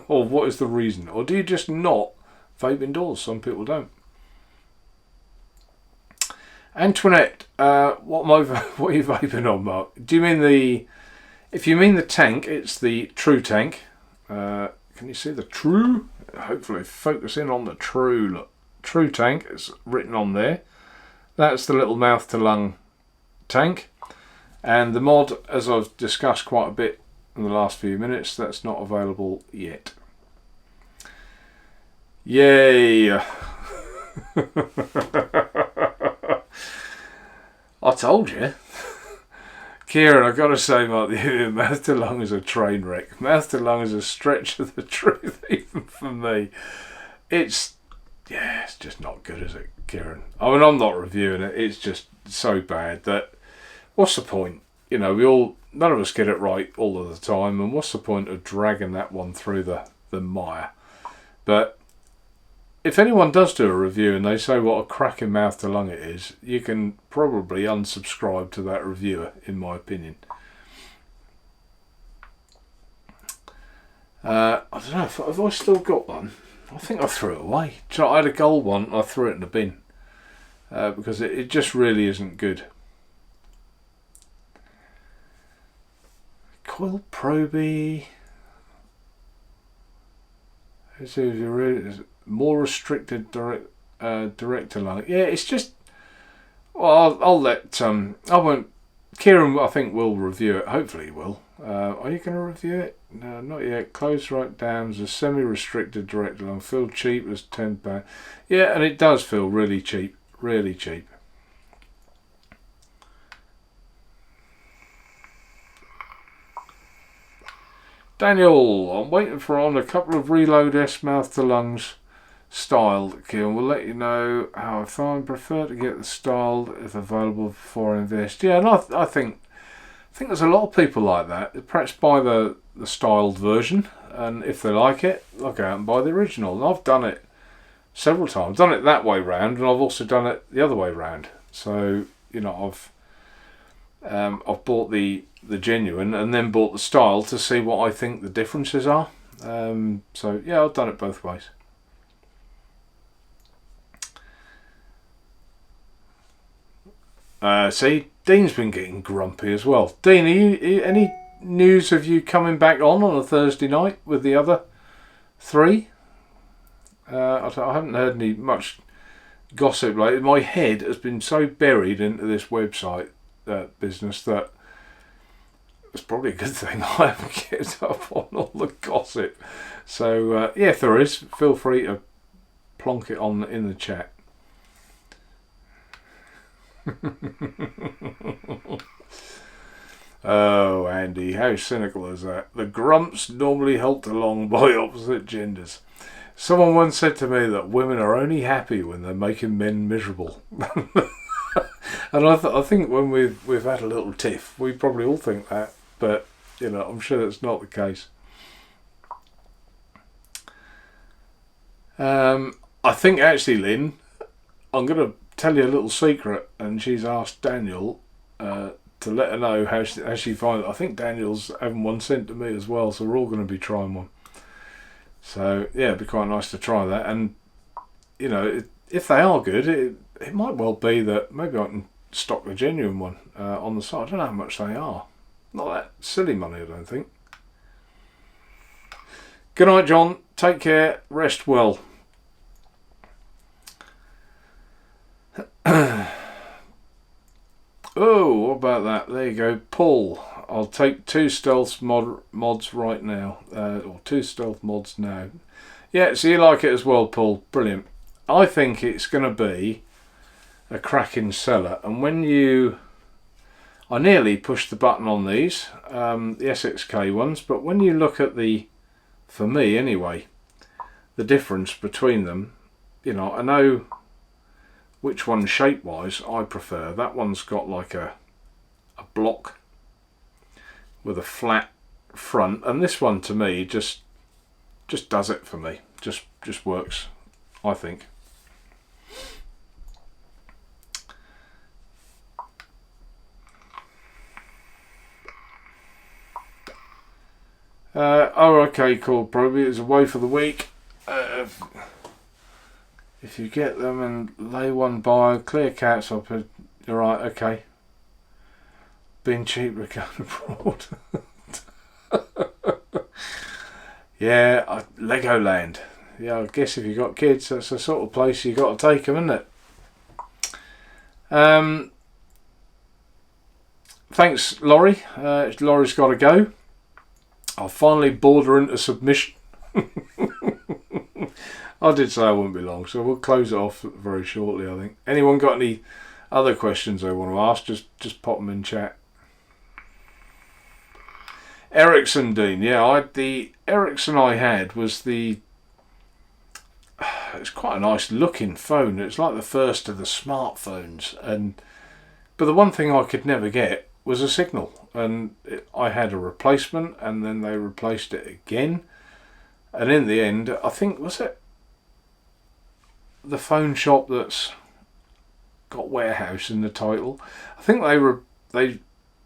Or what is the reason? Or do you just not vape indoors? Some people don't. Antoinette, what are you vaping on, Mark? Do you mean if you mean the tank, it's the True tank. Can you see the True? Hopefully focus in on the True. Look, True tank. It's written on there. That's the little mouth to lung tank. And the mod, as I've discussed quite a bit in the last few minutes, that's not available yet. Yay! I told you. Kieran, I've got to say, Mark, the mouth to lung is a train wreck. Mouth to lung is a stretch of the truth, even for me. It's just not good, is it, Kieran? I mean, I'm not reviewing it. It's just so bad that what's the point? You know, none of us get it right all of the time, and what's the point of dragging that one through the mire? But if anyone does do a review and they say what a cracking mouth to lung it is, you can probably unsubscribe to that reviewer, in my opinion. I don't know, have I still got one? I think I threw it away. Do you know, I had a gold one and I threw it in the bin because it just really isn't good. Coil Proby. Is it more restricted director lung? Yeah, it's just. Well, I'll let. I won't. Kieran, I think, will review it. Hopefully, he will. Are you going to review it? No, not yet. Close right down as a semi-restricted director lung. Feel cheap as £10. Yeah, and it does feel really cheap. Really cheap. Daniel, I'm waiting on a couple of Reload S mouth to lungs styled. Kieran will let you know how I find. Prefer to get the styled if available before I invest. Yeah, and I think there's a lot of people like that. Perhaps buy the styled version, and if they like it, they'll go out and buy the original. And I've done it several times. I've done it that way round, and I've also done it the other way round. So you know, I've bought the genuine and then bought the style to see what I think the differences are. So yeah, I've done it both ways. See, Dean's been getting grumpy as well. Dean, are you any news of you coming back on a Thursday night with the other three? I haven't heard any much gossip lately. My head has been so buried into this website business that it's probably a good thing I haven't kept up on all the gossip. So yeah, if there is, feel free to plonk it on in the chat. Oh, Andy, how cynical is that? The grumps normally helped along by opposite genders. Someone once said to me that women are only happy when they're making men miserable. And I think when we've had a little tiff, we probably all think that, but you know, I'm sure that's not the case. I think actually, Lynn, I'm going to tell you a little secret, and she's asked Daniel to let her know how she finds it. I think Daniel's having one sent to me as well, so we're all going to be trying one. So yeah, it'd be quite nice to try that, and you know, if they are good, it might well be that maybe I can stock the genuine one on the side. I don't know how much they are. Not that silly money, I don't think. Good night, John. Take care. Rest well. Oh, what about that? There you go. Paul, I'll take 2 stealth mods right now. Or 2 stealth mods now. Yeah, so you like it as well, Paul. Brilliant. I think it's going to be a cracking seller. And when I nearly pushed the button on these, the SXK ones, but when you look at for me anyway, the difference between them, you know, I know which one shape-wise I prefer. That one's got like a block with a flat front, and this one to me just does it for me. Just works, I think. Oh, okay, cool. Probably it's away for the week. If you get them and lay one by, clear cats up, you're right, okay. Being cheap, we're going abroad. Yeah, Legoland. yeah, I guess if you've got kids, that's the sort of place you got to take them, isn't it? Thanks, Laurie. Laurie's got to go. I'll finally bored her into submission. I did say I wouldn't be long, so we'll close it off very shortly, I think. Anyone got any other questions they want to ask, just pop them in chat. Ericsson, Dean. Yeah, the Ericsson I had was it's quite a nice looking phone. It's like the first of the smartphones, but the one thing I could never get was a signal, and I had a replacement, and then they replaced it again, and in the end, I think, was it the phone shop that's got warehouse in the title? I think they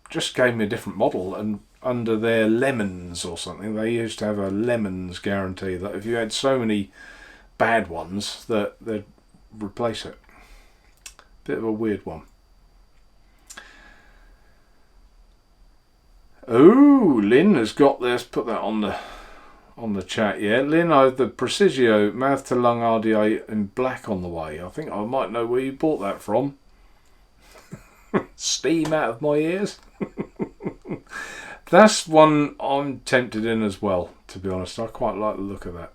just gave me a different model, and under their lemons or something, they used to have a lemons guarantee that if you had so many bad ones that they'd replace it. Bit of a weird one. Oh, Lynn has got this. Put that on the chat. Yeah, Lynn, I have the Precisio mouth to lung RDA in black on the way. I think I might know where you bought that from. Steam out of my ears. That's one I'm tempted in as well, to be honest. I quite like the look of that.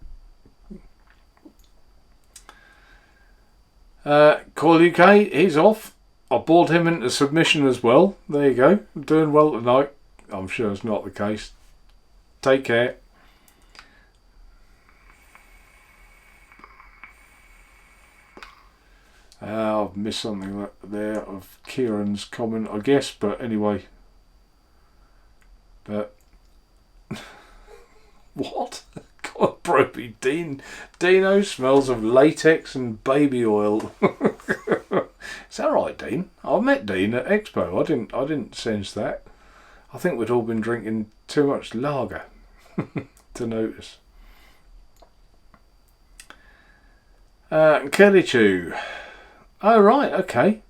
Coil UK, he's off. I bored him into submission as well. There you go. I'm doing well tonight. I'm sure it's not the case. Take care. I've missed something there of Kieran's comment, I guess, but anyway. But what? God, Broby Dino smells of latex and baby oil. Is that right, Dean? I met Dean at Expo. I didn't sense that. I think we'd all been drinking too much lager to notice. Curly Chew. Oh right, okay.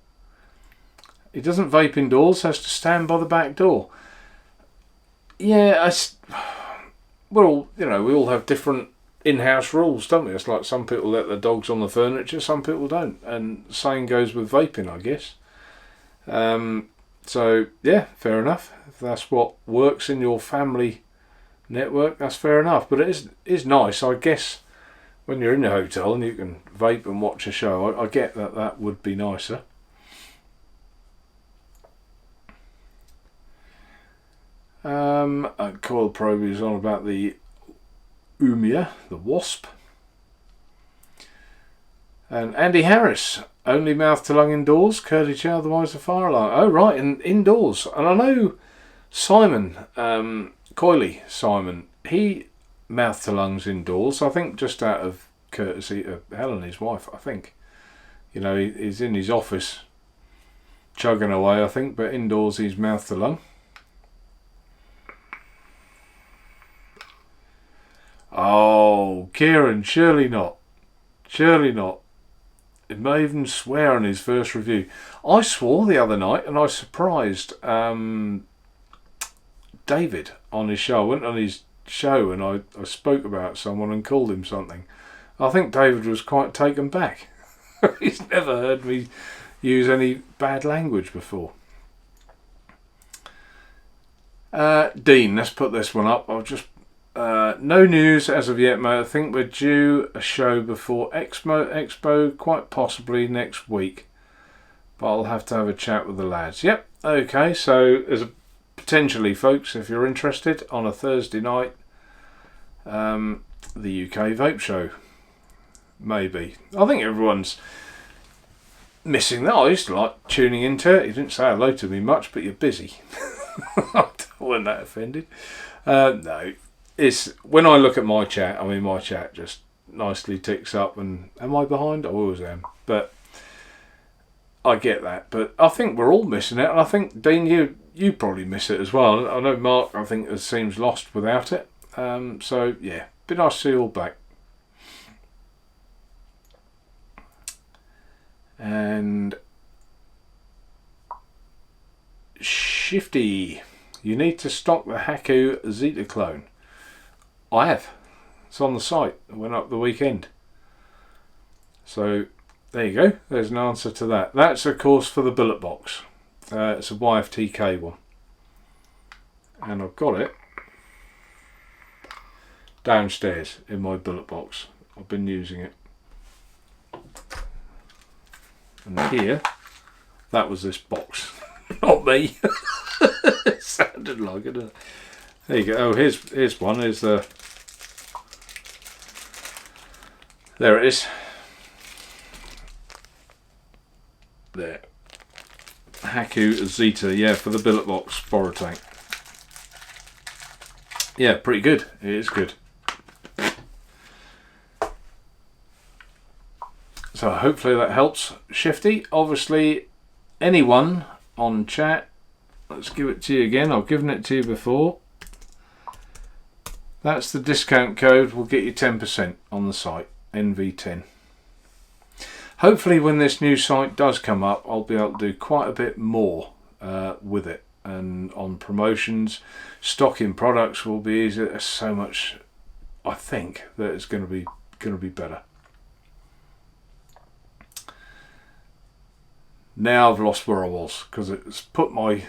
He doesn't vape indoors, has to stand by the back door. Yeah, we all have different in-house rules, don't we? It's like some people let their dogs on the furniture, some people don't, and same goes with vaping, I guess. So yeah, fair enough. If that's what works in your family network, that's fair enough. But it is nice, I guess, when you're in the hotel and you can vape and watch a show. I get that would be nicer. Coil Probe is on about the Umia, the wasp. And Andy Harris, only mouth to lung indoors, Curly Chow, otherwise a fire alarm. Oh right, indoors. And I know Simon, Coily Simon, he mouth to lungs indoors, I think just out of courtesy of Helen, his wife, I think. You know, he's in his office chugging away, I think, but indoors he's mouth to lung. Oh, Kieran, surely not. Surely not. It may even swear on his first review. I swore the other night and I surprised David on his show. I went on his show and I spoke about someone and called him something. I think David was quite taken back. He's never heard me use any bad language before. Dean, let's put this one up. I'll just no news as of yet, mate. I think we're due a show before Expo, quite possibly next week. But I'll have to have a chat with the lads. Yep, okay, so there's potentially, folks, if you're interested, on a Thursday night, the UK Vape Show. Maybe. I think everyone's missing that. I used to like tuning into it. You didn't say hello to me much, but you're busy. I wasn't that offended. No. It's when I look at my chat, I mean my chat just nicely ticks up, and am I behind? I always am. But I get that. But I think we're all missing it, and I think, Dean, you probably miss it as well. I know Mark, I think, seems lost without it. So yeah, be nice to see you all back. And Shifty, you need to stock the Haku Zeta clone. I have. It's on the site. It went up the weekend. So there you go. There's an answer to that. That's of course for the billet box. It's a YFTK one. And I've got it downstairs in my billet box. I've been using it. And here, that was this box. Not me. It sounded like it, didn't it? There you go. Oh, here's one. Here's the... There it is. There. Haku Zeta, yeah, for the billet box borrow tank. Yeah, pretty good. It is good. So hopefully that helps. Shifty, obviously anyone on chat, let's give it to you again. I've given it to you before. That's the discount code. Will get you 10% on the site, NV10. Hopefully when this new site does come up, I'll be able to do quite a bit more with it. And on promotions, stocking products will be easier. There's so much, I think, that it's going to be better. Now I've lost where I was because it's put my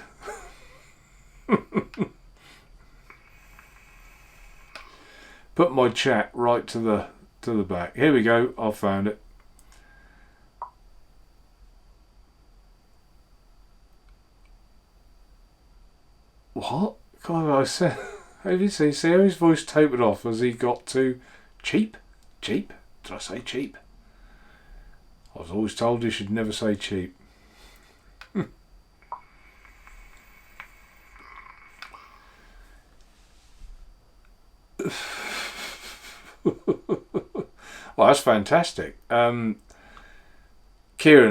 put my chat right to the back. Here we go. I've found it. What? God, I said. Have you see how his voice tapered off as he got to cheap? Cheap? Did I say cheap? I was always told you should never say cheap. Well, that's fantastic. Kieran,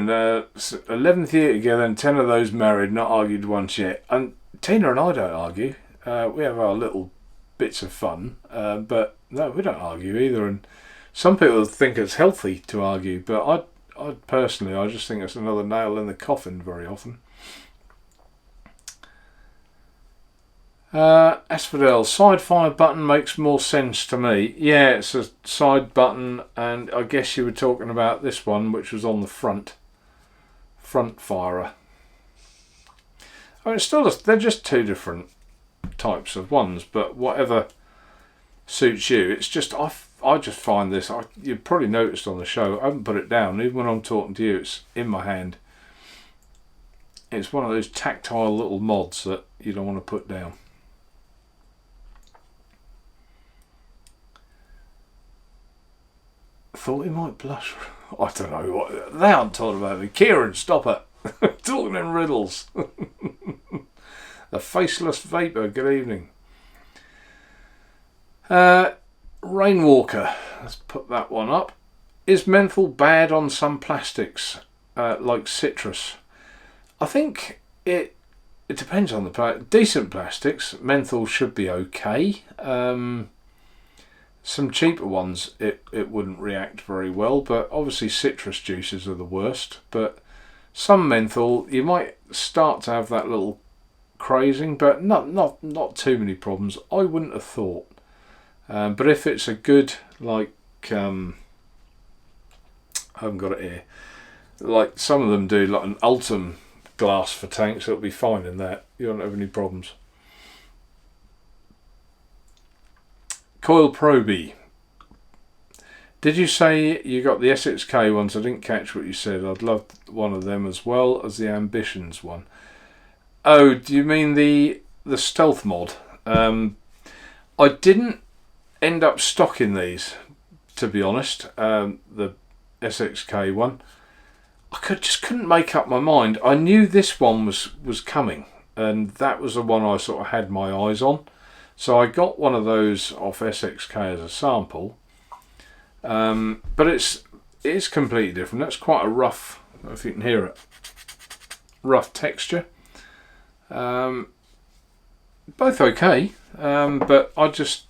11th year together and 10 of those married, not argued once yet. And Tina and I don't argue. We have our little bits of fun, but no, we don't argue either. And some people think it's healthy to argue, but I personally, I just think it's another nail in the coffin very often. Asphodel, side fire button makes more sense to me. Yeah, it's a side button, and I guess you were talking about this one, which was on the front firer. I mean, they're just two different types of ones, but whatever suits you. It's just I just find this. You probably noticed on the show. I haven't put it down, even when I'm talking to you. It's in my hand. It's one of those tactile little mods that you don't want to put down. Thought he might blush. I don't know what they aren't talking about me. Kieran, stop it. Talking in riddles. The faceless vapor. Good evening. Rainwalker. Let's put that one up. Is menthol bad on some plastics, like citrus? I think it depends on the decent plastics. Menthol should be okay. Some cheaper ones, it wouldn't react very well, but obviously citrus juices are the worst. But some menthol, you might start to have that little crazing, but not too many problems. I wouldn't have thought. But if it's a good, like, I haven't got it here. Like some of them do, like an Ultim glass for tanks, it'll be fine in that. You don't have any problems. Coil Proby. Did you say you got the SXK ones? I didn't catch what you said. I'd love one of them as well as the Ambitions one. Oh, do you mean the stealth mod? I didn't end up stocking these, to be honest. The SXK one. I just couldn't make up my mind. I knew this one was coming, and that was the one I sort of had my eyes on. So I got one of those off SXK as a sample, but it is completely different. That's quite a rough, I don't know if you can hear it, rough texture. Both okay, but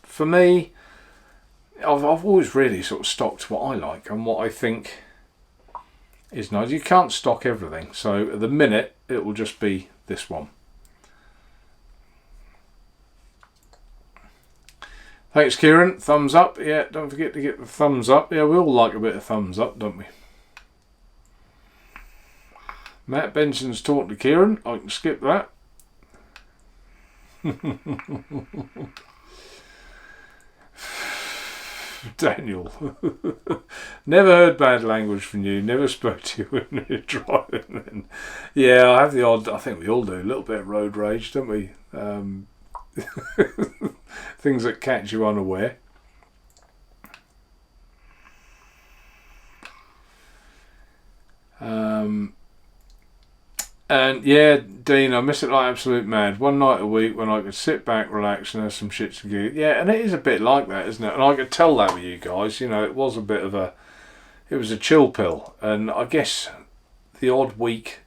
for me, I've always really sort of stocked what I like and what I think is nice. You can't stock everything, so at the minute it will just be this one. Thanks, Kieran. Thumbs up. Yeah, don't forget to get the thumbs up. Yeah, we all like a bit of thumbs up, don't we? Matt Benson's talking to Kieran. I can skip that. Daniel. Never heard bad language from you. Never spoke to you when you're driving. Yeah, I have the odd, I think we all do, a little bit of road rage, don't we? Things that catch you unaware. And yeah, Dean, I miss it like absolute mad. One night a week when I could sit back, relax, and have some shits to do. Yeah, and it is a bit like that, isn't it? And I could tell that with you guys. You know, it was a bit of a, it was a chill pill. And I guess the odd week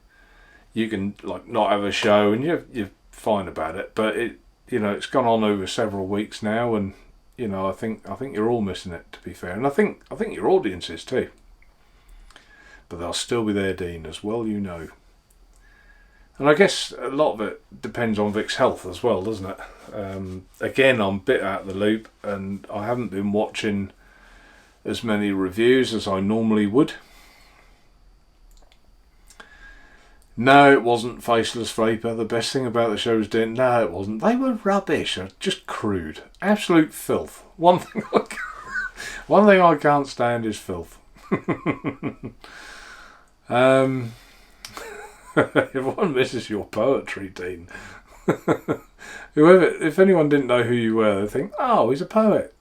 you can like not have a show, and you're fine about it. But it, you know, it's gone on over several weeks now, and you know, I think you're all missing it, to be fair, and I think your audience is too. But they'll still be there, Dean, as well, you know. And I guess a lot of it depends on Vic's health as well, doesn't it? Again, I'm a bit out of the loop, and I haven't been watching as many reviews as I normally would. No, it wasn't Faceless Vapor. The best thing about the show was doing. No, it wasn't. They were rubbish. Just crude. Absolute filth. One thing I can't stand is filth. Everyone misses your poetry, Dean. Whoever, if anyone didn't know who you were, they'd think, oh, he's a poet.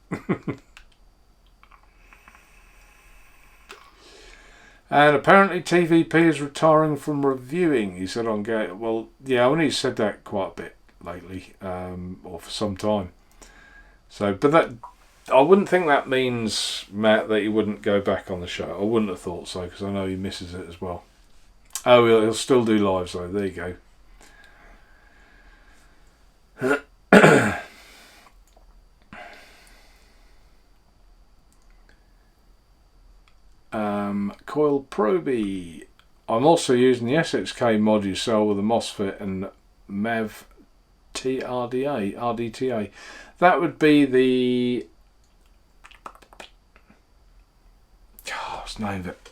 And apparently TVP is retiring from reviewing, he said on Gate. Well, yeah, I mean, he's said that quite a bit lately, or for some time. So, but that, I wouldn't think that means, Matt, that he wouldn't go back on the show. I wouldn't have thought so, because I know he misses it as well. Oh, he'll still do lives though. There you go. Coil Proby. I'm also using the SXK mod you sell with a MOSFET and MAV RDTA. That would be the... what's the name of it?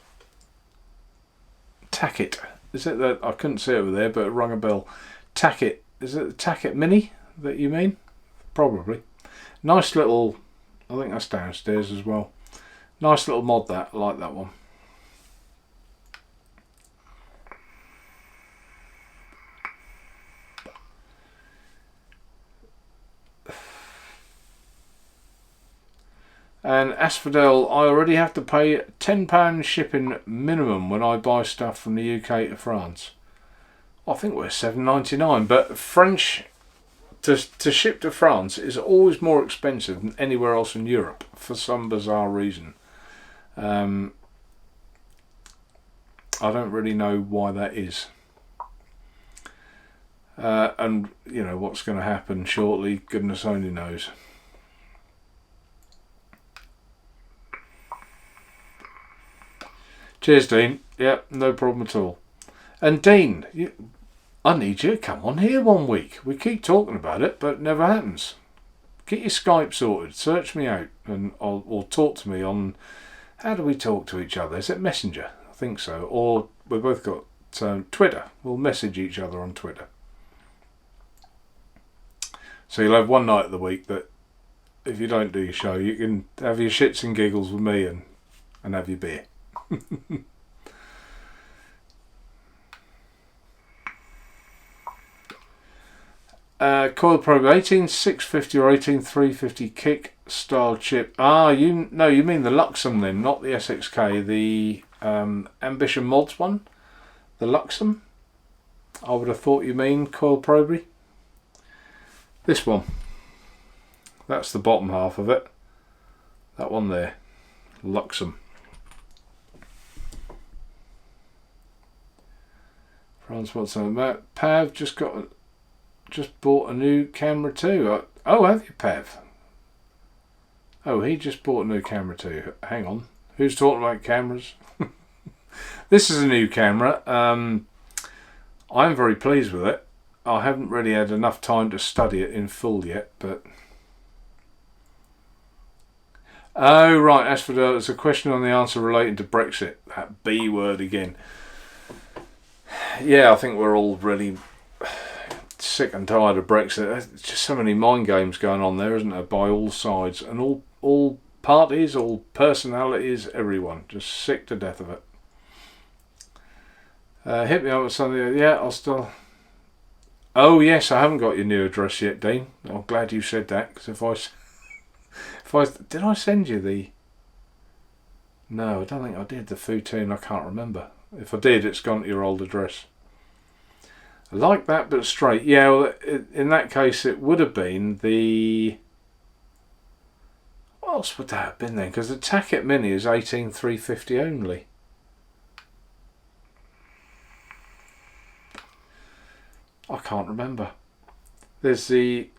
Tackett. Is it that? I couldn't see it over there, but it rung a bell. Tackett. Is it the Tackett Mini that you mean? Probably. Nice little... I think that's downstairs as well. Nice little mod that. I like that one. And Asphodel, I already have to pay £10 shipping minimum when I buy stuff from the UK to France. I think we're $7.99, but French to ship to France is always more expensive than anywhere else in Europe for some bizarre reason. I don't really know why that is. And you know what's going to happen shortly, goodness only knows. Cheers, Dean. Yeah, no problem at all. And Dean, I need you to come on here one week. We keep talking about it, but it never happens. Get your Skype sorted. Search me out, and or talk to me on. How do we talk to each other? Is it Messenger? I think so. Or we've both got Twitter. We'll message each other on Twitter. So you'll have one night of the week that, if you don't do your show, you can have your shits and giggles with me and have your beer. Coil Probe 18650 or 18350 kick style chip. You mean the Luxem then, not the SXK, the Ambition Mods one, the Luxem. I would have thought you mean Coil Probe. This one. That's the bottom half of it. That one there, Luxem. France wants something about Pav just bought a new camera too. Oh, have you, Pav? Oh, he just bought a new camera too. Hang on, who's talking about cameras? This is a new camera. I'm very pleased with it. I haven't really had enough time to study it in full yet, but Oh, right, as for there's a question on the answer relating to Brexit. That B word again. Yeah, I think we're all really sick and tired of Brexit. There's just so many mind games going on there, isn't there, by all sides. And all parties, all personalities, everyone. Just sick to death of it. Hit me up with something. Yeah, I'll still... Oh, yes, I haven't got your new address yet, Dean. I'm glad you said that, because if I... Did I send you the... No, I don't think I did. The Futoon, I can't remember. If I did, it's gone to your old address. I like that, but straight. Yeah, well, in that case, it would have been the... What else would that have been then? Because the Tacket Mini is 18350 only. I can't remember. There's the...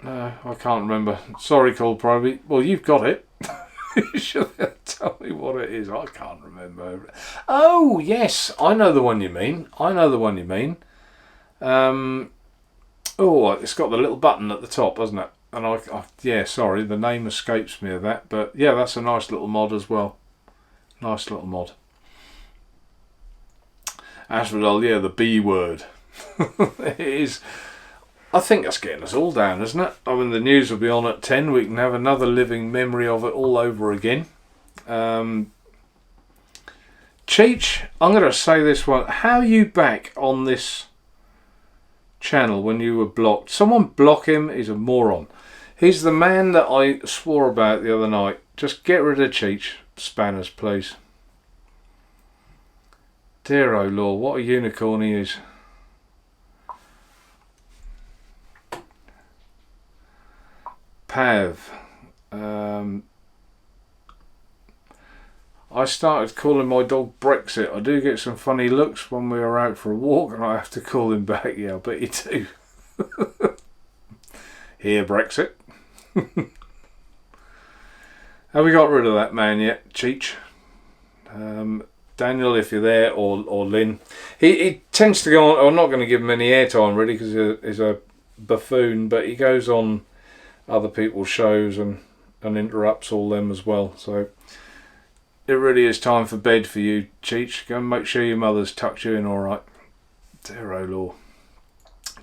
No, I can't remember. Sorry, Cole Proby. Well, you've got it. You should tell me what it is. I can't remember. Oh, yes. I know the one you mean. Oh, it's got the little button at the top, hasn't it? And yeah, sorry, the name escapes me of that. But yeah, that's a nice little mod as well. Nice little mod. Asphodel, yeah, the B word. It is. I think that's getting us all down, isn't it? I mean, the news will be on at 10. We can have another living memory of it all over again. Cheech, I'm going to say this one. How are you back on this channel when you were blocked? Someone block him. He's a moron. He's the man that I swore about the other night. Just get rid of Cheech. Spanners, please. Dear oh Lord, what a unicorn he is. Pav. I started calling my dog Brexit. I do get some funny looks when we are out for a walk and I have to call him back. Yeah, I bet you do. Here, Brexit. Have we got rid of that man yet, Cheech? Daniel, if you're there, or Lynn. He tends to go on. I'm not going to give him any airtime really because he's a buffoon, but he goes on other people's shows and interrupts all them as well. So it really is time for bed for you, Cheech. Go and make sure your mother's tucked you in all right. Dear oh Lord.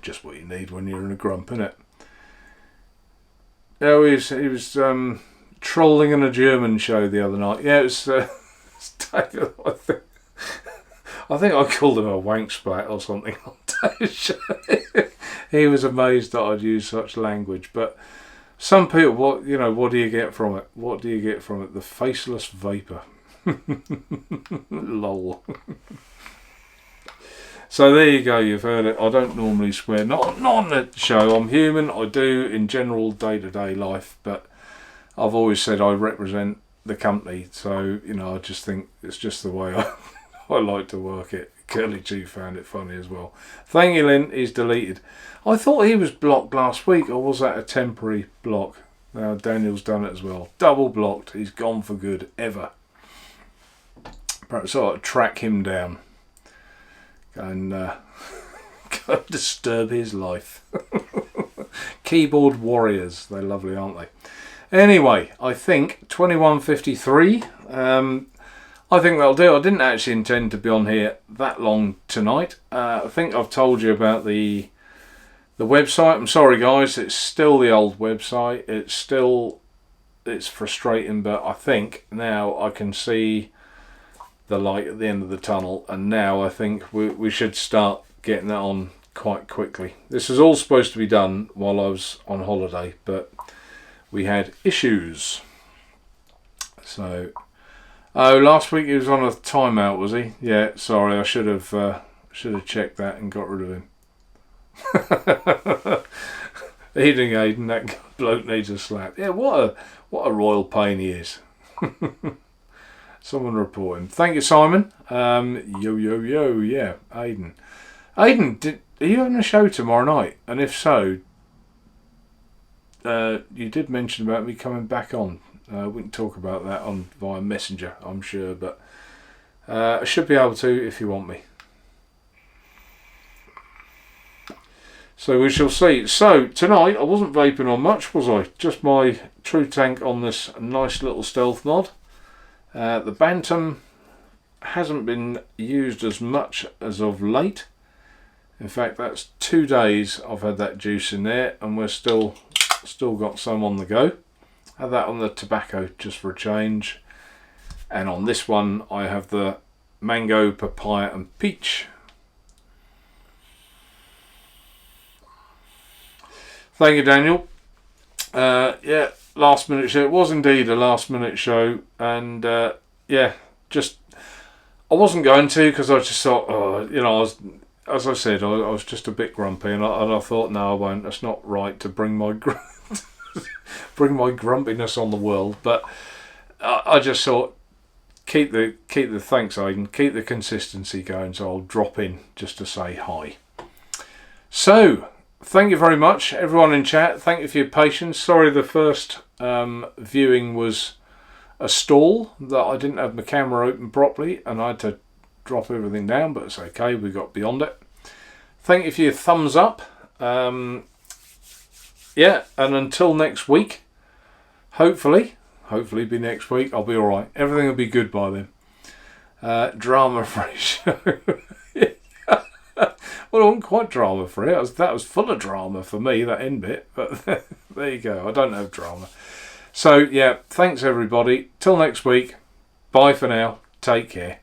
Just what you need when you're in a grump, innit? Oh, he was trolling in a German show the other night. Yeah, it was David, I think I called him a wank splat or something on David's show. He was amazed that I'd use such language, but some people, what do you get from it? What do you get from it? The faceless vapor. Lol. So there you go, you've heard it. I don't normally swear, not on the show. I'm human. I do in general day-to-day life, but I've always said I represent the company, so I just think it's just the way I like to work it. Curly G found it funny as well. Thank you, Lynn. He's deleted. I thought he was blocked last week, or was that a temporary block? Now Daniel's done it as well. Double blocked. He's gone for good ever. Perhaps I ought to track him down and go disturb his life. Keyboard warriors. They're lovely, aren't they? Anyway, I think 21:53. I think that'll do. I didn't actually intend to be on here that long tonight. I think I've told you about the website. I'm sorry, guys. It's still the old website. It's frustrating, but I think now I can see the light at the end of the tunnel, and now I think we should start getting that on quite quickly. This is all supposed to be done while I was on holiday, but we had issues. So, last week he was on a timeout, was he? Yeah, sorry, I should have checked that and got rid of him. Aiden, that bloke needs a slap. Yeah, what a royal pain he is. Someone report him. Thank you, Simon. Yo, yeah, Aiden. Aiden, are you having a show tomorrow night? And if so, you did mention about me coming back on. We can talk about that via Messenger, I'm sure, but I should be able to if you want me. So we shall see. So tonight I wasn't vaping on much, was I? Just my True Tank on this nice little stealth mod. The Bantam hasn't been used as much as of late. In fact, that's 2 days I've had that juice in there, and we're still got some on the go. Have that on the tobacco just for a change, and on this one I have the mango, papaya, and peach. Thank you, Daniel. Yeah, last minute show. It was indeed a last minute show, and yeah, just I wasn't going to, because I just thought, as I said, I was just a bit grumpy, and I thought, no, I won't. That's not right to bring my bring my grumpiness on the world. But I just thought, keep the thanks, Aidan, keep the consistency going. So I'll drop in just to say hi. So thank you very much, everyone in chat. Thank you for your patience. Sorry, the first viewing was a stall, that I didn't have my camera open properly and I had to drop everything down, but it's okay, we got beyond it. Thank you for your thumbs up. Yeah, and until next week, hopefully be next week, I'll be alright. Everything will be good by then. Drama free show. Well, it wasn't quite drama free. That was full of drama for me, that end bit. But there you go. I don't have drama. So yeah, thanks everybody. Till next week. Bye for now. Take care.